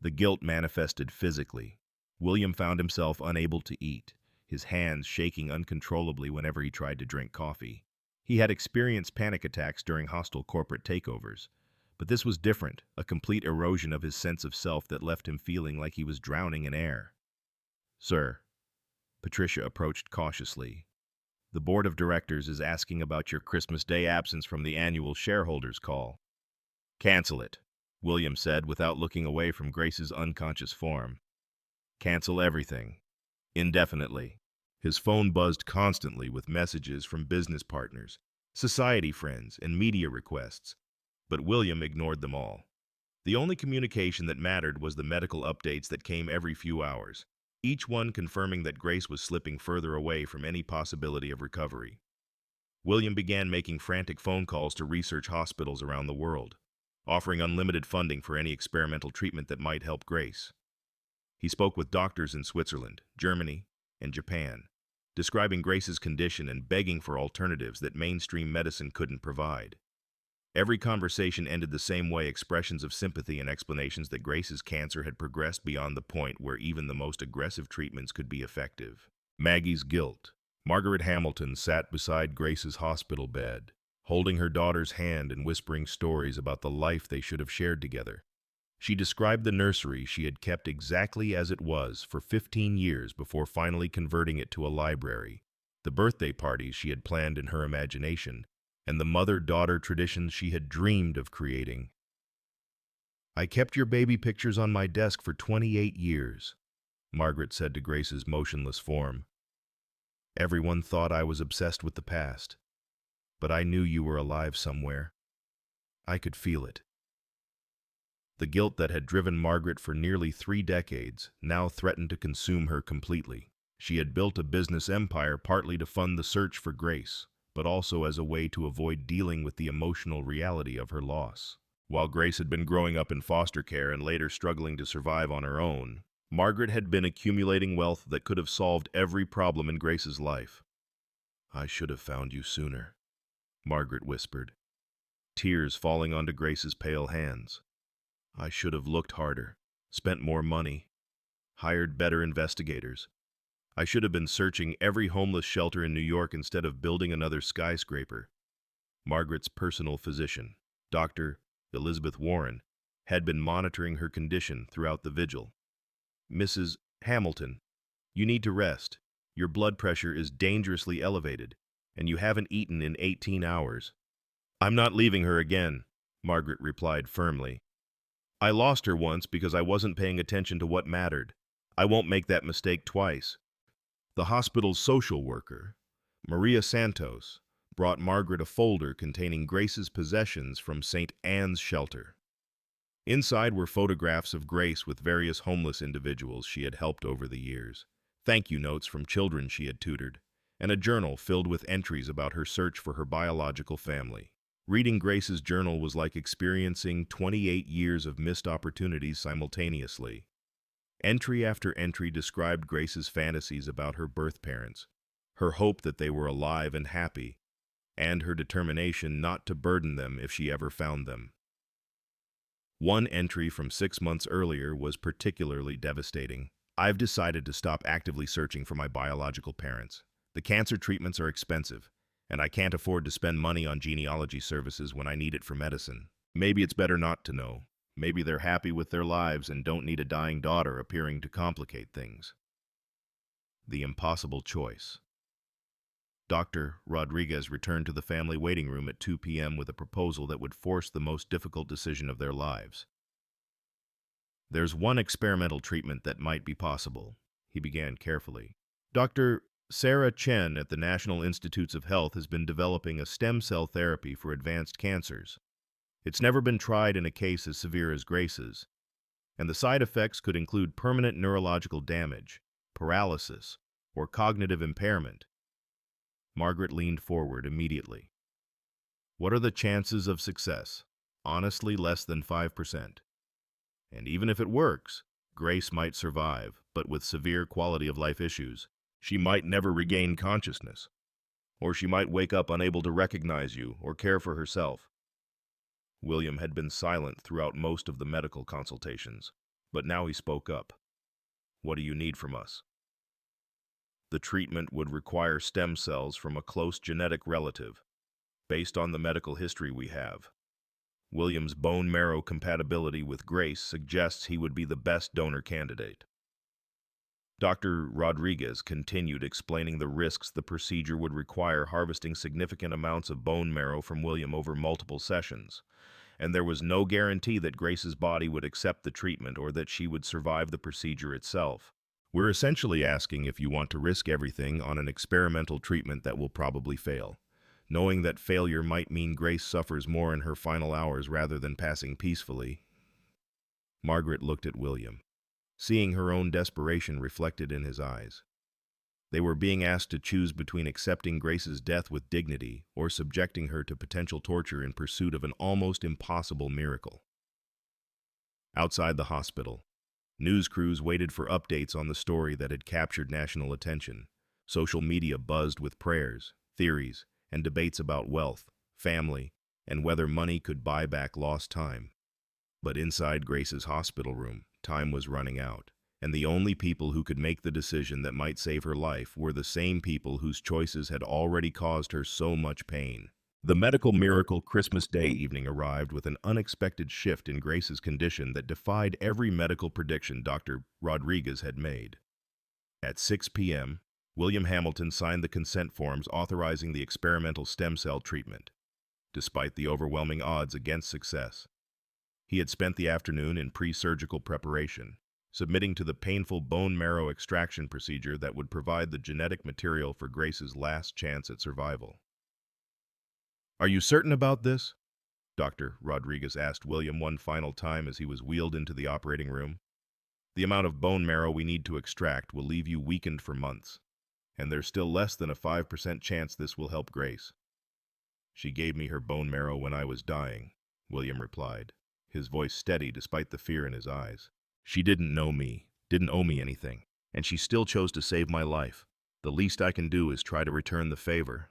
Speaker 1: The guilt manifested physically. William found himself unable to eat, his hands shaking uncontrollably whenever he tried to drink coffee. He had experienced panic attacks during hostile corporate takeovers. But this was different, a complete erosion of his sense of self that left him feeling like he was drowning in air. "Sir," Patricia approached cautiously, "the board of directors is asking about your Christmas Day absence from the annual shareholders' call." "Cancel it," William said without looking away from Grace's unconscious form. "Cancel everything. Indefinitely." His phone buzzed constantly with messages from business partners, society friends, and media requests. But William ignored them all. The only communication that mattered was the medical updates that came every few hours, each one confirming that Grace was slipping further away from any possibility of recovery. William began making frantic phone calls to research hospitals around the world, offering unlimited funding for any experimental treatment that might help Grace. He spoke with doctors in Switzerland, Germany, and Japan, describing Grace's condition and begging for alternatives that mainstream medicine couldn't provide. Every conversation ended the same way: expressions of sympathy and explanations that Grace's cancer had progressed beyond the point where even the most aggressive treatments could be effective. Maggie's guilt. Margaret Hamilton sat beside Grace's hospital bed, holding her daughter's hand and whispering stories about the life they should have shared together. She described the nursery she had kept exactly as it was for 15 years before finally converting it to a library, the birthday parties she had planned in her imagination, and the mother-daughter traditions she had dreamed of creating. I kept your baby pictures on my desk for 28 years, Margaret said to Grace's motionless form. Everyone thought I was obsessed with the past, but I knew you were alive somewhere. I could feel it. The guilt that had driven Margaret for nearly 3 decades now threatened to consume her completely. She had built a business empire partly to fund the search for Grace, but also as a way to avoid dealing with the emotional reality of her loss. While Grace had been growing up in foster care and later struggling to survive on her own, Margaret had been accumulating wealth that could have solved every problem in Grace's life. I should have found you sooner, Margaret whispered, tears falling onto Grace's pale hands. I should have looked harder, spent more money, hired better investigators. I should have been searching every homeless shelter in New York instead of building another skyscraper. Margaret's personal physician, Dr. Elizabeth Warren, had been monitoring her condition throughout the vigil. Mrs. Hamilton, you need to rest. Your blood pressure is dangerously elevated, and you haven't eaten in 18 hours. I'm not leaving her again, Margaret replied firmly. I lost her once because I wasn't paying attention to what mattered. I won't make that mistake twice. The hospital's social worker, Maria Santos, brought Margaret a folder containing Grace's possessions from St. Anne's shelter. Inside were photographs of Grace with various homeless individuals she had helped over the years, thank you notes from children she had tutored, and a journal filled with entries about her search for her biological family. Reading Grace's journal was like experiencing 28 years of missed opportunities simultaneously. Entry after entry described Grace's fantasies about her birth parents, her hope that they were alive and happy, and her determination not to burden them if she ever found them. One entry from 6 months earlier was particularly devastating. I've decided to stop actively searching for my biological parents. The cancer treatments are expensive, and I can't afford to spend money on genealogy services when I need it for medicine. Maybe it's better not to know. Maybe they're happy with their lives and don't need a dying daughter appearing to complicate things. The impossible choice. Dr. Rodriguez returned to the family waiting room at 2 p.m. with a proposal that would force the most difficult decision of their lives. There's one experimental treatment that might be possible, he began carefully. Dr. Sarah Chen at the National Institutes of Health has been developing a stem cell therapy for advanced cancers. It's never been tried in a case as severe as Grace's, and the side effects could include permanent neurological damage, paralysis, or cognitive impairment. Margaret leaned forward immediately. What are the chances of success? Honestly, less than 5%. And even if it works, Grace might survive, but with severe quality of life issues. She might never regain consciousness, or she might wake up unable to recognize you or care for herself. William had been silent throughout most of the medical consultations, but now he spoke up. What do you need from us? The treatment would require stem cells from a close genetic relative, based on the medical history we have. William's bone marrow compatibility with Grace suggests he would be the best donor candidate. Dr. Rodriguez continued explaining the risks the procedure would require, harvesting significant amounts of bone marrow from William over multiple sessions, and there was no guarantee that Grace's body would accept the treatment or that she would survive the procedure itself. We're essentially asking if you want to risk everything on an experimental treatment that will probably fail, knowing that failure might mean Grace suffers more in her final hours rather than passing peacefully. Margaret looked at William, seeing her own desperation reflected in his eyes. They were being asked to choose between accepting Grace's death with dignity or subjecting her to potential torture in pursuit of an almost impossible miracle. Outside the hospital, news crews waited for updates on the story that had captured national attention. Social media buzzed with prayers, theories, and debates about wealth, family, and whether money could buy back lost time. But inside Grace's hospital room, time was running out, and the only people who could make the decision that might save her life were the same people whose choices had already caused her so much pain. The medical miracle Christmas Day evening arrived with an unexpected shift in Grace's condition that defied every medical prediction Dr. Rodriguez had made. At 6 p.m., William Hamilton signed the consent forms authorizing the experimental stem cell treatment. Despite the overwhelming odds against success, He had spent the afternoon in pre-surgical preparation, submitting to the painful bone marrow extraction procedure that would provide the genetic material for Grace's last chance at survival. "Are you certain about this?" Dr. Rodriguez asked William one final time as he was wheeled into the operating room. "The amount of bone marrow we need to extract will leave you weakened for months, and there's still less than a 5% chance this will help Grace." "She gave me her bone marrow when I was dying," William replied, his voice steady despite the fear in his eyes. "She didn't know me, didn't owe me anything, and she still chose to save my life. The least I can do is try to return the favor."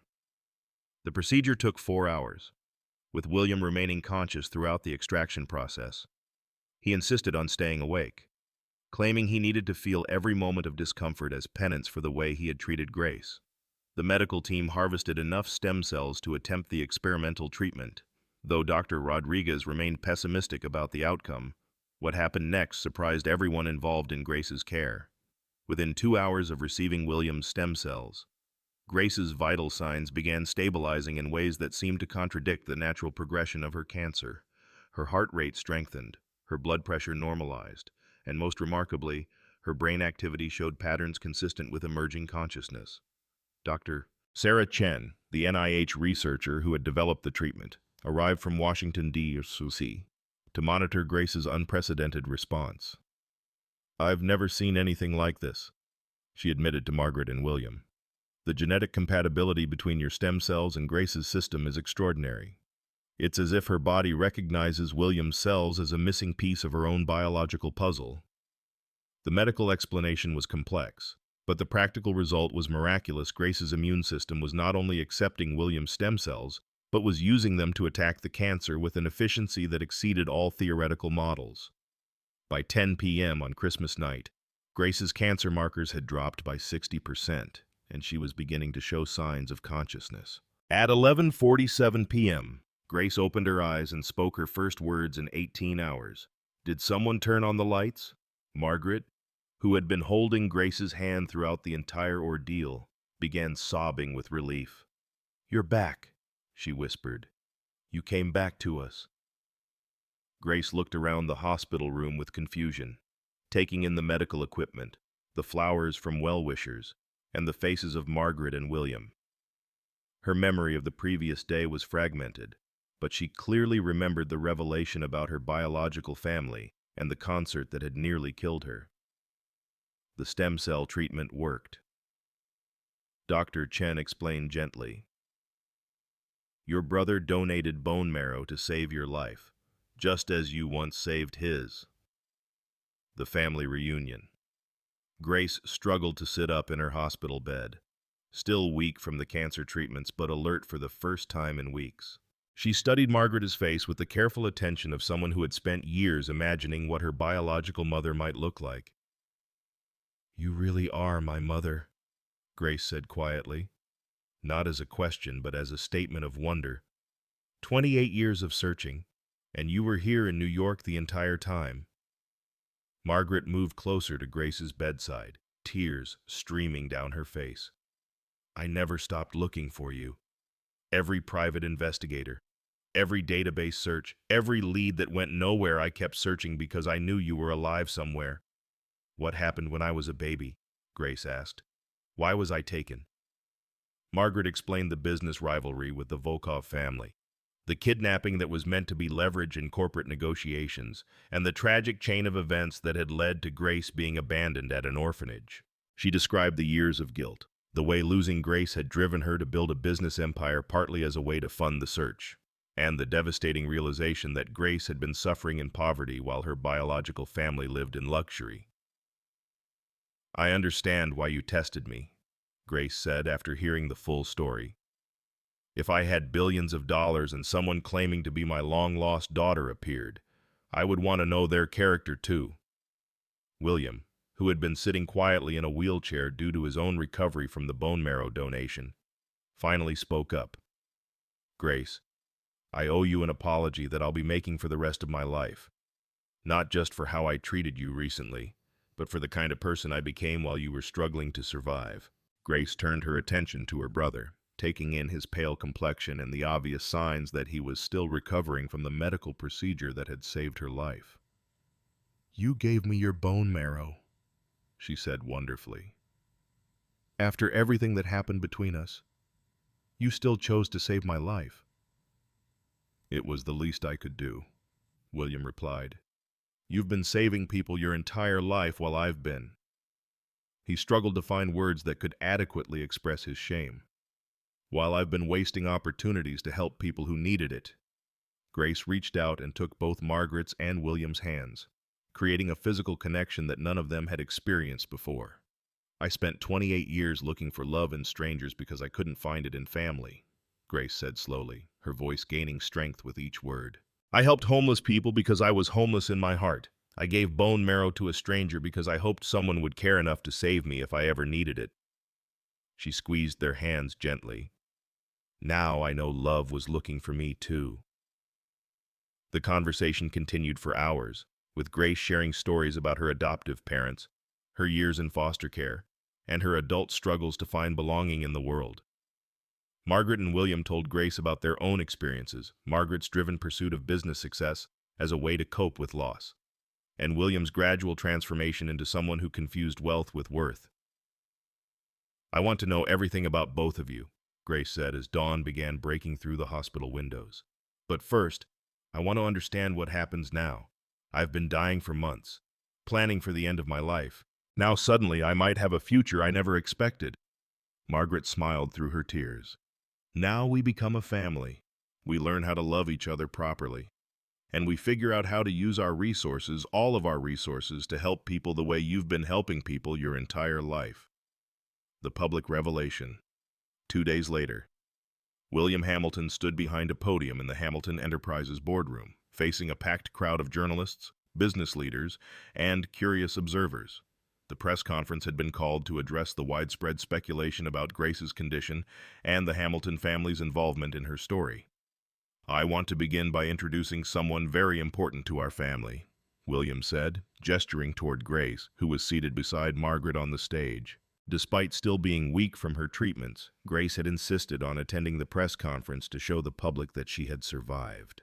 Speaker 1: The procedure took 4 hours, with William remaining conscious throughout the extraction process. He insisted on staying awake, claiming he needed to feel every moment of discomfort as penance for the way he had treated Grace. The medical team harvested enough stem cells to attempt the experimental treatment. Though Dr. Rodriguez remained pessimistic about the outcome, what happened next surprised everyone involved in Grace's care. Within 2 hours of receiving William's stem cells, Grace's vital signs began stabilizing in ways that seemed to contradict the natural progression of her cancer. Her heart rate strengthened, her blood pressure normalized, and most remarkably, her brain activity showed patterns consistent with emerging consciousness. Dr. Sarah Chen, the NIH researcher who had developed the treatment, arrived from Washington, D.C. to monitor Grace's unprecedented response. "I've never seen anything like this," she admitted to Margaret and William. "The genetic compatibility between your stem cells and Grace's system is extraordinary. It's as if her body recognizes William's cells as a missing piece of her own biological puzzle." The medical explanation was complex, but the practical result was miraculous. Grace's immune system was not only accepting William's stem cells, but was using them to attack the cancer with an efficiency that exceeded all theoretical models. By 10 p.m. on Christmas night, Grace's cancer markers had dropped by 60%, and she was beginning to show signs of consciousness. At 11:47 p.m., Grace opened her eyes and spoke her first words in 18 hours. "Did someone turn on the lights?" Margaret, who had been holding Grace's hand throughout the entire ordeal, began sobbing with relief. "You're back," she whispered. "You came back to us." Grace looked around the hospital room with confusion, taking in the medical equipment, the flowers from well-wishers, and the faces of Margaret and William. Her memory of the previous day was fragmented, but she clearly remembered the revelation about her biological family and the concert that had nearly killed her. The stem cell treatment worked. Dr. Chen explained gently. "Your brother donated bone marrow to save your life, just as you once saved his." The family reunion. Grace struggled to sit up in her hospital bed, still weak from the cancer treatments but alert for the first time in weeks. She studied Margaret's face with the careful attention of someone who had spent years imagining what her biological mother might look like. "You really are my mother," Grace said quietly, not as a question but as a statement of wonder. 28 years of searching, and you were here in New York the entire time." Margaret moved closer to Grace's bedside, tears streaming down her face. "I never stopped looking for you. Every private investigator, every database search, every lead that went nowhere, I kept searching because I knew you were alive somewhere." "What happened when I was a baby?" Grace asked. "Why was I taken?" Margaret explained the business rivalry with the Volkov family, the kidnapping that was meant to be leverage in corporate negotiations, and the tragic chain of events that had led to Grace being abandoned at an orphanage. She described the years of guilt, the way losing Grace had driven her to build a business empire partly as a way to fund the search, and the devastating realization that Grace had been suffering in poverty while her biological family lived in luxury. "I understand why you tested me," Grace said after hearing the full story. "If I had billions of dollars and someone claiming to be my long-lost daughter appeared, I would want to know their character too." William, who had been sitting quietly in a wheelchair due to his own recovery from the bone marrow donation, finally spoke up. "Grace, I owe you an apology that I'll be making for the rest of my life. Not just for how I treated you recently, but for the kind of person I became while you were struggling to survive." Grace turned her attention to her brother. taking in his pale complexion and the obvious signs that he was still recovering from the medical procedure that had saved her life. "You gave me your bone marrow," she said wonderfully. "After everything that happened between us, you still chose to save my life." "It was the least I could do," William replied. "You've been saving people your entire life while I've been." He struggled to find words that could adequately express his shame. "While I've been wasting opportunities to help people who needed it." Grace reached out and took both Margaret's and William's hands, creating a physical connection that none of them had experienced before. "I spent 28 years looking for love in strangers because I couldn't find it in family," Grace said slowly, her voice gaining strength with each word. "I helped homeless people because I was homeless in my heart. I gave bone marrow to a stranger because I hoped someone would care enough to save me if I ever needed it." She squeezed their hands gently. "Now I know love was looking for me too." The conversation continued for hours, with Grace sharing stories about her adoptive parents, her years in foster care, and her adult struggles to find belonging in the world. Margaret and William told Grace about their own experiences, Margaret's driven pursuit of business success as a way to cope with loss, and William's gradual transformation into someone who confused wealth with worth. "I want to know everything about both of you," Grace said as dawn began breaking through the hospital windows. "But first, I want to understand what happens now. I've been dying for months, planning for the end of my life. Now suddenly I might have a future I never expected." Margaret smiled through her tears. "Now we become a family. We learn how to love each other properly. And we figure out how to use our resources, all of our resources, to help people the way you've been helping people your entire life." The public revelation. 2 days later, William Hamilton stood behind a podium in the Hamilton Enterprises boardroom, facing a packed crowd of journalists, business leaders, and curious observers. The press conference had been called to address the widespread speculation about Grace's condition and the Hamilton family's involvement in her story. "I want to begin by introducing someone very important to our family," William said, gesturing toward Grace, who was seated beside Margaret on the stage. Despite still being weak from her treatments, Grace had insisted on attending the press conference to show the public that she had survived.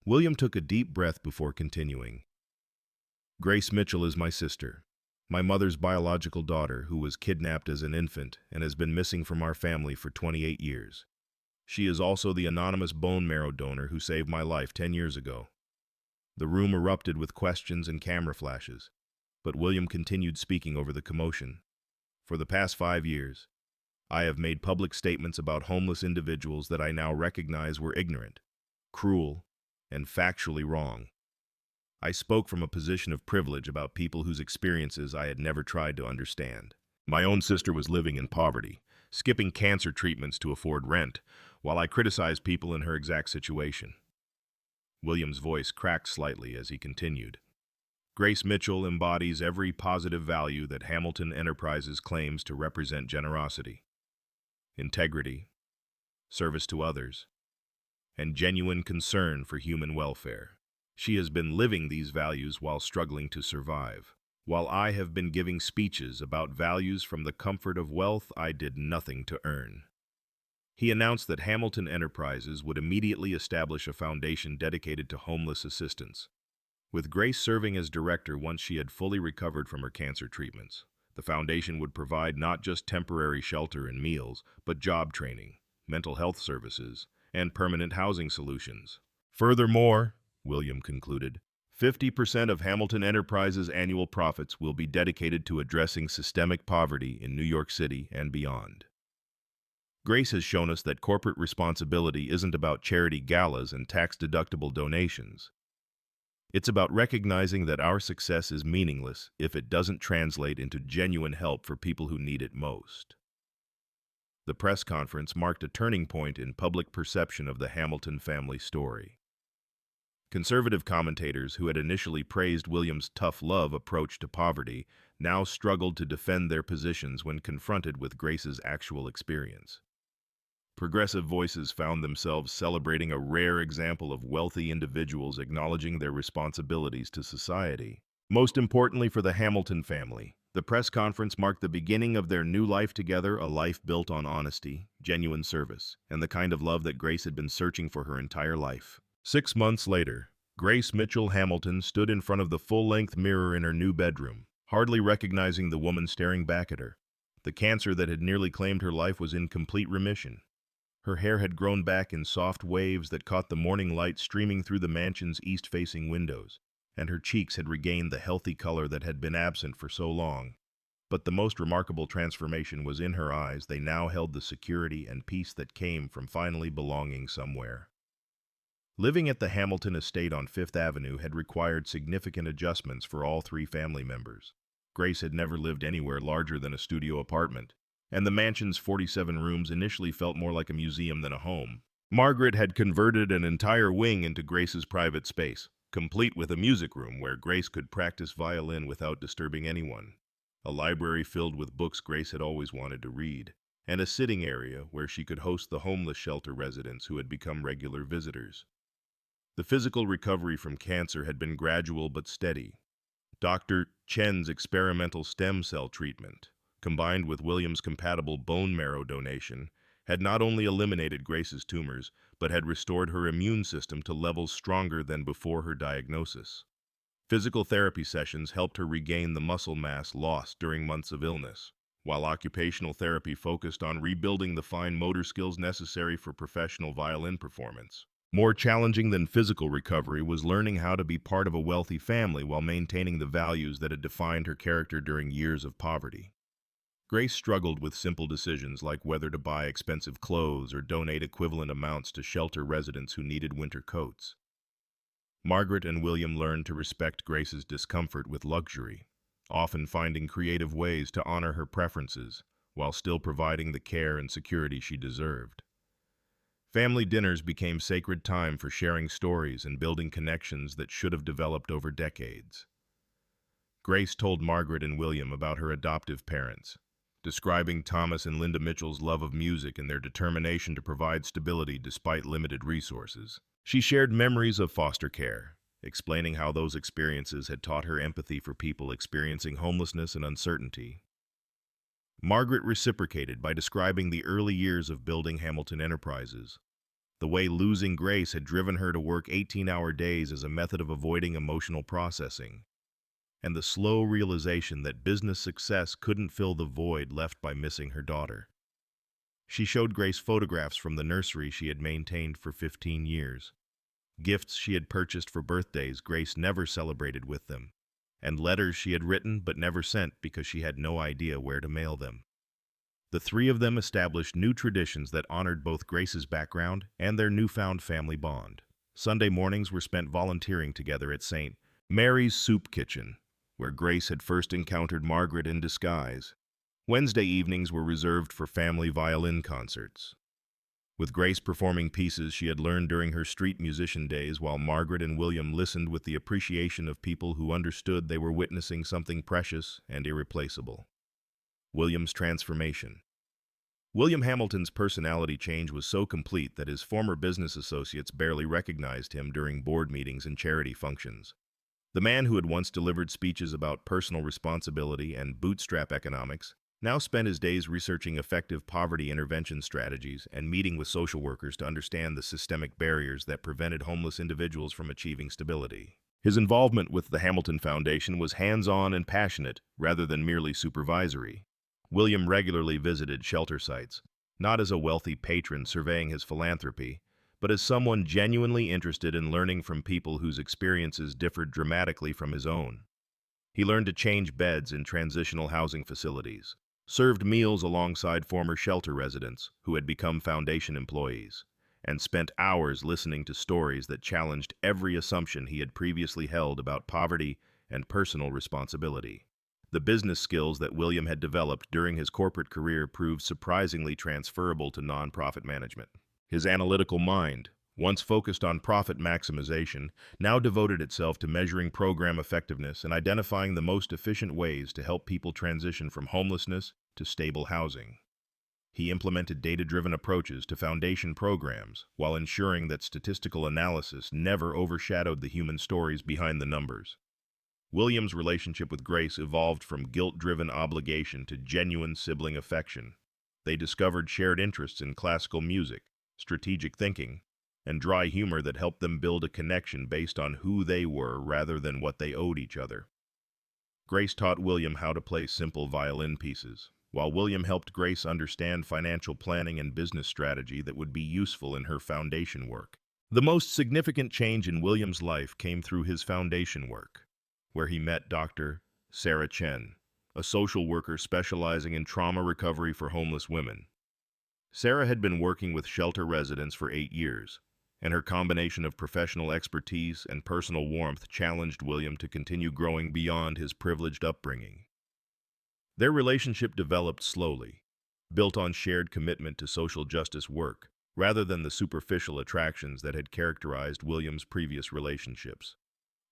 Speaker 1: William took a deep breath before continuing. "Grace Mitchell is my sister, my mother's biological daughter, who was kidnapped as an infant and has been missing from our family for 28 years. She is also the anonymous bone marrow donor who saved my life 10 years ago." The room erupted with questions and camera flashes, but William continued speaking over the commotion. "For the past 5 years, I have made public statements about homeless individuals that I now recognize were ignorant, cruel, and factually wrong. I spoke from a position of privilege about people whose experiences I had never tried to understand. My own sister was living in poverty, skipping cancer treatments to afford rent, while I criticized people in her exact situation." William's voice cracked slightly as he continued. "Grace Mitchell embodies every positive value that Hamilton Enterprises claims to represent: generosity, integrity, service to others, and genuine concern for human welfare. She has been living these values while struggling to survive. While I have been giving speeches about values from the comfort of wealth I did nothing to earn." He announced that Hamilton Enterprises would immediately establish a foundation dedicated to homeless assistance, with Grace serving as director once she had fully recovered from her cancer treatments. The foundation would provide not just temporary shelter and meals, but job training, mental health services, and permanent housing solutions. "Furthermore," William concluded, 50% of Hamilton Enterprises' annual profits will be dedicated to addressing systemic poverty in New York City and beyond. Grace has shown us that corporate responsibility isn't about charity galas and tax-deductible donations. It's about recognizing that our success is meaningless if it doesn't translate into genuine help for people who need it most." The press conference marked a turning point in public perception of the Hamilton family story. Conservative commentators who had initially praised William's tough love approach to poverty now struggled to defend their positions when confronted with Grace's actual experience. Progressive voices found themselves celebrating a rare example of wealthy individuals acknowledging their responsibilities to society. Most importantly for the Hamilton family, The press conference marked the beginning of their new life together, a life built on honesty, genuine service, and the kind of love that Grace had been searching for her entire life. 6 months later, Grace Mitchell Hamilton stood in front of the full-length mirror in her new bedroom, hardly recognizing the woman staring back at her. The cancer that had nearly claimed her life was in complete remission. Her hair had grown back in soft waves that caught the morning light streaming through the mansion's east-facing windows, and her cheeks had regained the healthy color that had been absent for so long. But the most remarkable transformation was in her eyes. They now held the security and peace that came from finally belonging somewhere. Living at the Hamilton estate on Fifth Avenue had required significant adjustments for all three family members. Grace had never lived anywhere larger than a studio apartment, and the mansion's 47 rooms initially felt more like a museum than a home. Margaret had converted an entire wing into Grace's private space, complete with a music room where Grace could practice violin without disturbing anyone, a library filled with books Grace had always wanted to read, and a sitting area where she could host the homeless shelter residents who had become regular visitors. The physical recovery from cancer had been gradual but steady. Dr. Chen's experimental stem cell treatment, combined with William's compatible bone marrow donation, had not only eliminated Grace's tumors, but had restored her immune system to levels stronger than before her diagnosis. Physical therapy sessions helped her regain the muscle mass lost during months of illness, while occupational therapy focused on rebuilding the fine motor skills necessary for professional violin performance. More challenging than physical recovery was learning how to be part of a wealthy family while maintaining the values that had defined her character during years of poverty. Grace struggled with simple decisions like whether to buy expensive clothes or donate equivalent amounts to shelter residents who needed winter coats. Margaret and William learned to respect Grace's discomfort with luxury, often finding creative ways to honor her preferences while still providing the care and security she deserved. Family dinners became sacred time for sharing stories and building connections that should have developed over decades. Grace told Margaret and William about her adoptive parents, describing Thomas and Linda Mitchell's love of music and their determination to provide stability despite limited resources. She shared memories of foster care, explaining how those experiences had taught her empathy for people experiencing homelessness and uncertainty. Margaret reciprocated by describing the early years of building Hamilton Enterprises, the way losing Grace had driven her to work 18-hour days as a method of avoiding emotional processing, and the slow realization that business success couldn't fill the void left by missing her daughter. She showed Grace photographs from the nursery she had maintained for 15 years, gifts she had purchased for birthdays Grace never celebrated with them, and letters she had written but never sent because she had no idea where to mail them. The three of them established new traditions that honored both Grace's background and their newfound family bond. Sunday mornings were spent volunteering together at St. Mary's Soup Kitchen, where Grace had first encountered Margaret in disguise. Wednesday evenings were reserved for family violin concerts, with Grace performing pieces she had learned during her street musician days while Margaret and William listened with the appreciation of people who understood they were witnessing something precious and irreplaceable. William's transformation. William Hamilton's personality change was so complete that his former business associates barely recognized him during board meetings and charity functions. The man who had once delivered speeches about personal responsibility and bootstrap economics now spent his days researching effective poverty intervention strategies and meeting with social workers to understand the systemic barriers that prevented homeless individuals from achieving stability. His involvement with the Hamilton Foundation was hands-on and passionate rather than merely supervisory. William regularly visited shelter sites, not as a wealthy patron surveying his philanthropy, but as someone genuinely interested in learning from people whose experiences differed dramatically from his own. He learned to change beds in transitional housing facilities, served meals alongside former shelter residents who had become foundation employees, and spent hours listening to stories that challenged every assumption he had previously held about poverty and personal responsibility. The business skills that William had developed during his corporate career proved surprisingly transferable to nonprofit management. His analytical mind, once focused on profit maximization, now devoted itself to measuring program effectiveness and identifying the most efficient ways to help people transition from homelessness to stable housing. He implemented data-driven approaches to foundation programs while ensuring that statistical analysis never overshadowed the human stories behind the numbers. William's relationship with Grace evolved from guilt-driven obligation to genuine sibling affection. They discovered shared interests in classical music, strategic thinking, and dry humor that helped them build a connection based on who they were rather than what they owed each other. Grace taught William how to play simple violin pieces, while William helped Grace understand financial planning and business strategy that would be useful in her foundation work. The most significant change in William's life came through his foundation work, where he met Dr. Sarah Chen, a social worker specializing in trauma recovery for homeless women. Sarah had been working with shelter residents for 8 years, and her combination of professional expertise and personal warmth challenged William to continue growing beyond his privileged upbringing. Their relationship developed slowly, built on shared commitment to social justice work, rather than the superficial attractions that had characterized William's previous relationships.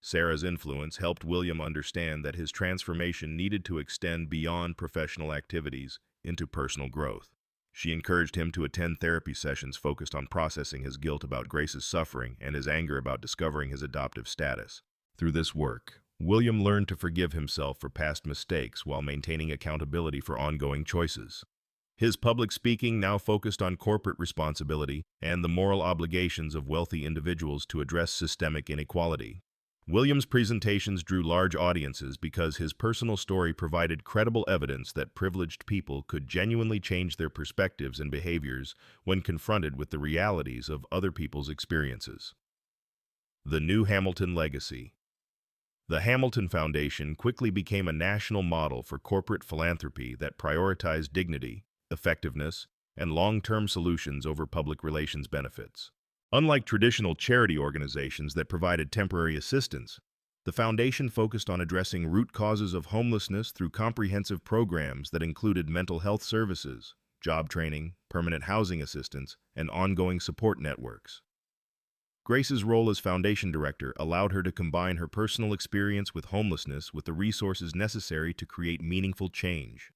Speaker 1: Sarah's influence helped William understand that his transformation needed to extend beyond professional activities into personal growth. She encouraged him to attend therapy sessions focused on processing his guilt about Grace's suffering and his anger about discovering his adoptive status. Through this work, William learned to forgive himself for past mistakes while maintaining accountability for ongoing choices. His public speaking now focused on corporate responsibility and the moral obligations of wealthy individuals to address systemic inequality. William's presentations drew large audiences because his personal story provided credible evidence that privileged people could genuinely change their perspectives and behaviors when confronted with the realities of other people's experiences. The New Hamilton Legacy. The Hamilton Foundation quickly became a national model for corporate philanthropy that prioritized dignity, effectiveness, and long-term solutions over public relations benefits. Unlike traditional charity organizations that provided temporary assistance, the foundation focused on addressing root causes of homelessness through comprehensive programs that included mental health services, job training, permanent housing assistance, and ongoing support networks. Grace's role as foundation director allowed her to combine her personal experience with homelessness with the resources necessary to create meaningful change.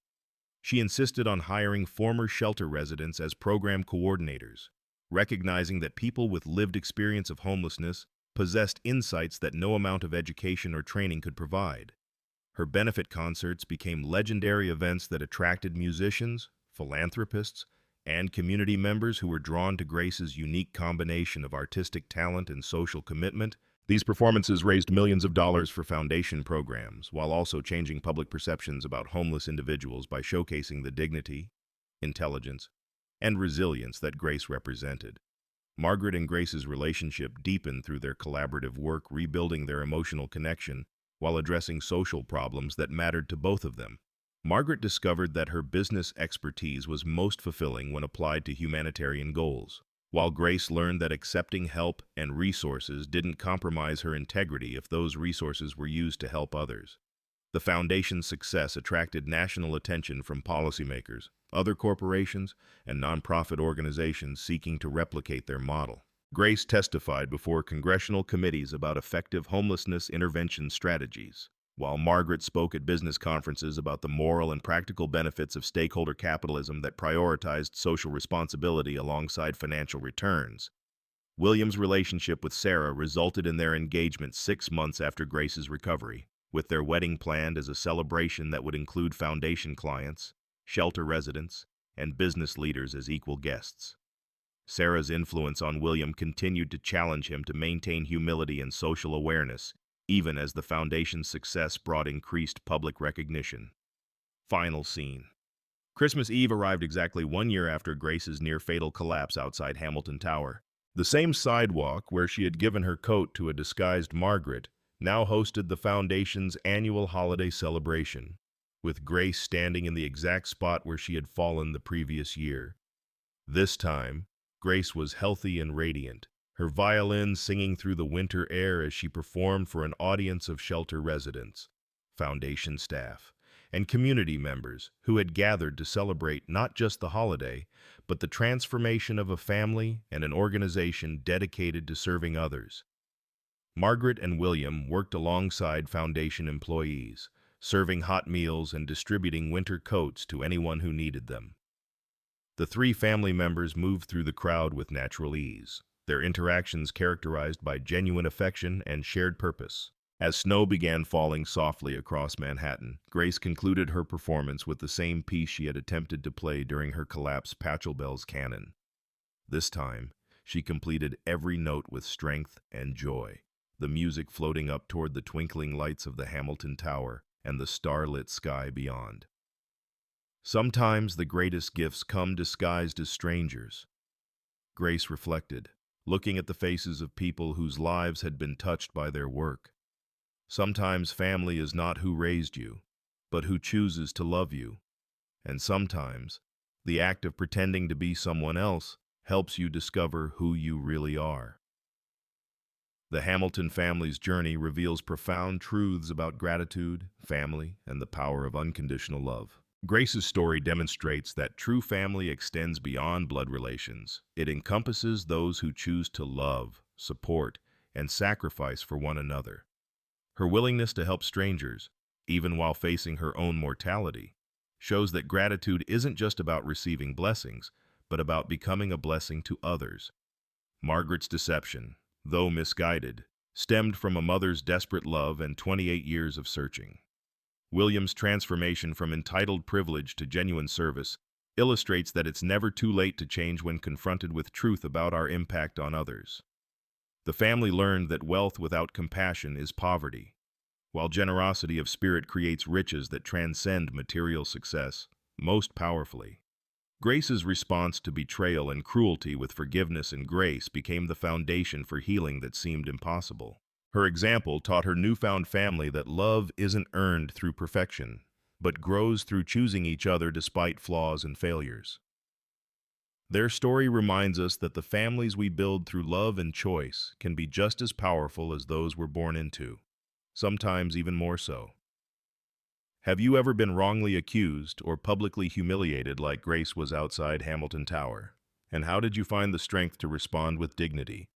Speaker 1: She insisted on hiring former shelter residents as program coordinators, recognizing that people with lived experience of homelessness possessed insights that no amount of education or training could provide. Her benefit concerts became legendary events that attracted musicians, philanthropists, and community members who were drawn to Grace's unique combination of artistic talent and social commitment. These performances raised millions of dollars for foundation programs, while also changing public perceptions about homeless individuals by showcasing the dignity, intelligence, and resilience that Grace represented. Margaret and Grace's relationship deepened through their collaborative work, rebuilding their emotional connection while addressing social problems that mattered to both of them. Margaret discovered that her business expertise was most fulfilling when applied to humanitarian goals, while Grace learned that accepting help and resources didn't compromise her integrity if those resources were used to help others. The foundation's success attracted national attention from policymakers, other corporations, and nonprofit organizations seeking to replicate their model. Grace testified before congressional committees about effective homelessness intervention strategies, while Margaret spoke at business conferences about the moral and practical benefits of stakeholder capitalism that prioritized social responsibility alongside financial returns. William's relationship with Sarah resulted in their engagement 6 months after Grace's recovery, with their wedding planned as a celebration that would include foundation clients, shelter residents, and business leaders as equal guests. Sarah's influence on William continued to challenge him to maintain humility and social awareness, even as the foundation's success brought increased public recognition. Final scene. Christmas Eve arrived exactly 1 year after Grace's near-fatal collapse outside Hamilton Tower. The same sidewalk where she had given her coat to a disguised Margaret now hosted the foundation's annual holiday celebration, with Grace standing in the exact spot where she had fallen the previous year. This time, Grace was healthy and radiant, her violin singing through the winter air as she performed for an audience of shelter residents, foundation staff, and community members who had gathered to celebrate not just the holiday, but the transformation of a family and an organization dedicated to serving others. Margaret and William worked alongside foundation employees, serving hot meals and distributing winter coats to anyone who needed them. The 3 family members moved through the crowd with natural ease, their interactions characterized by genuine affection and shared purpose. As snow began falling softly across Manhattan, Grace concluded her performance with the same piece she had attempted to play during her collapsed Pachelbel's canon. This time, she completed every note with strength and joy, the music floating up toward the twinkling lights of the Hamilton Tower and the starlit sky beyond. Sometimes the greatest gifts come disguised as strangers, Grace reflected, looking at the faces of people whose lives had been touched by their work. Sometimes family is not who raised you, but who chooses to love you. And sometimes, the act of pretending to be someone else helps you discover who you really are. The Hamilton family's journey reveals profound truths about gratitude, family, and the power of unconditional love. Grace's story demonstrates that true family extends beyond blood relations. It encompasses those who choose to love, support, and sacrifice for one another. Her willingness to help strangers, even while facing her own mortality, shows that gratitude isn't just about receiving blessings, but about becoming a blessing to others. Margaret's deception, though misguided, stemmed from a mother's desperate love and 28 years of searching. William's transformation from entitled privilege to genuine service illustrates that it's never too late to change when confronted with truth about our impact on others. The family learned that wealth without compassion is poverty, while generosity of spirit creates riches that transcend material success most powerfully. Grace's response to betrayal and cruelty with forgiveness and grace became the foundation for healing that seemed impossible. Her example taught her newfound family that love isn't earned through perfection, but grows through choosing each other despite flaws and failures. Their story reminds us that the families we build through love and choice can be just as powerful as those we're born into, sometimes even more so. Have you ever been wrongly accused or publicly humiliated like Grace was outside Hamilton Tower? And how did you find the strength to respond with dignity?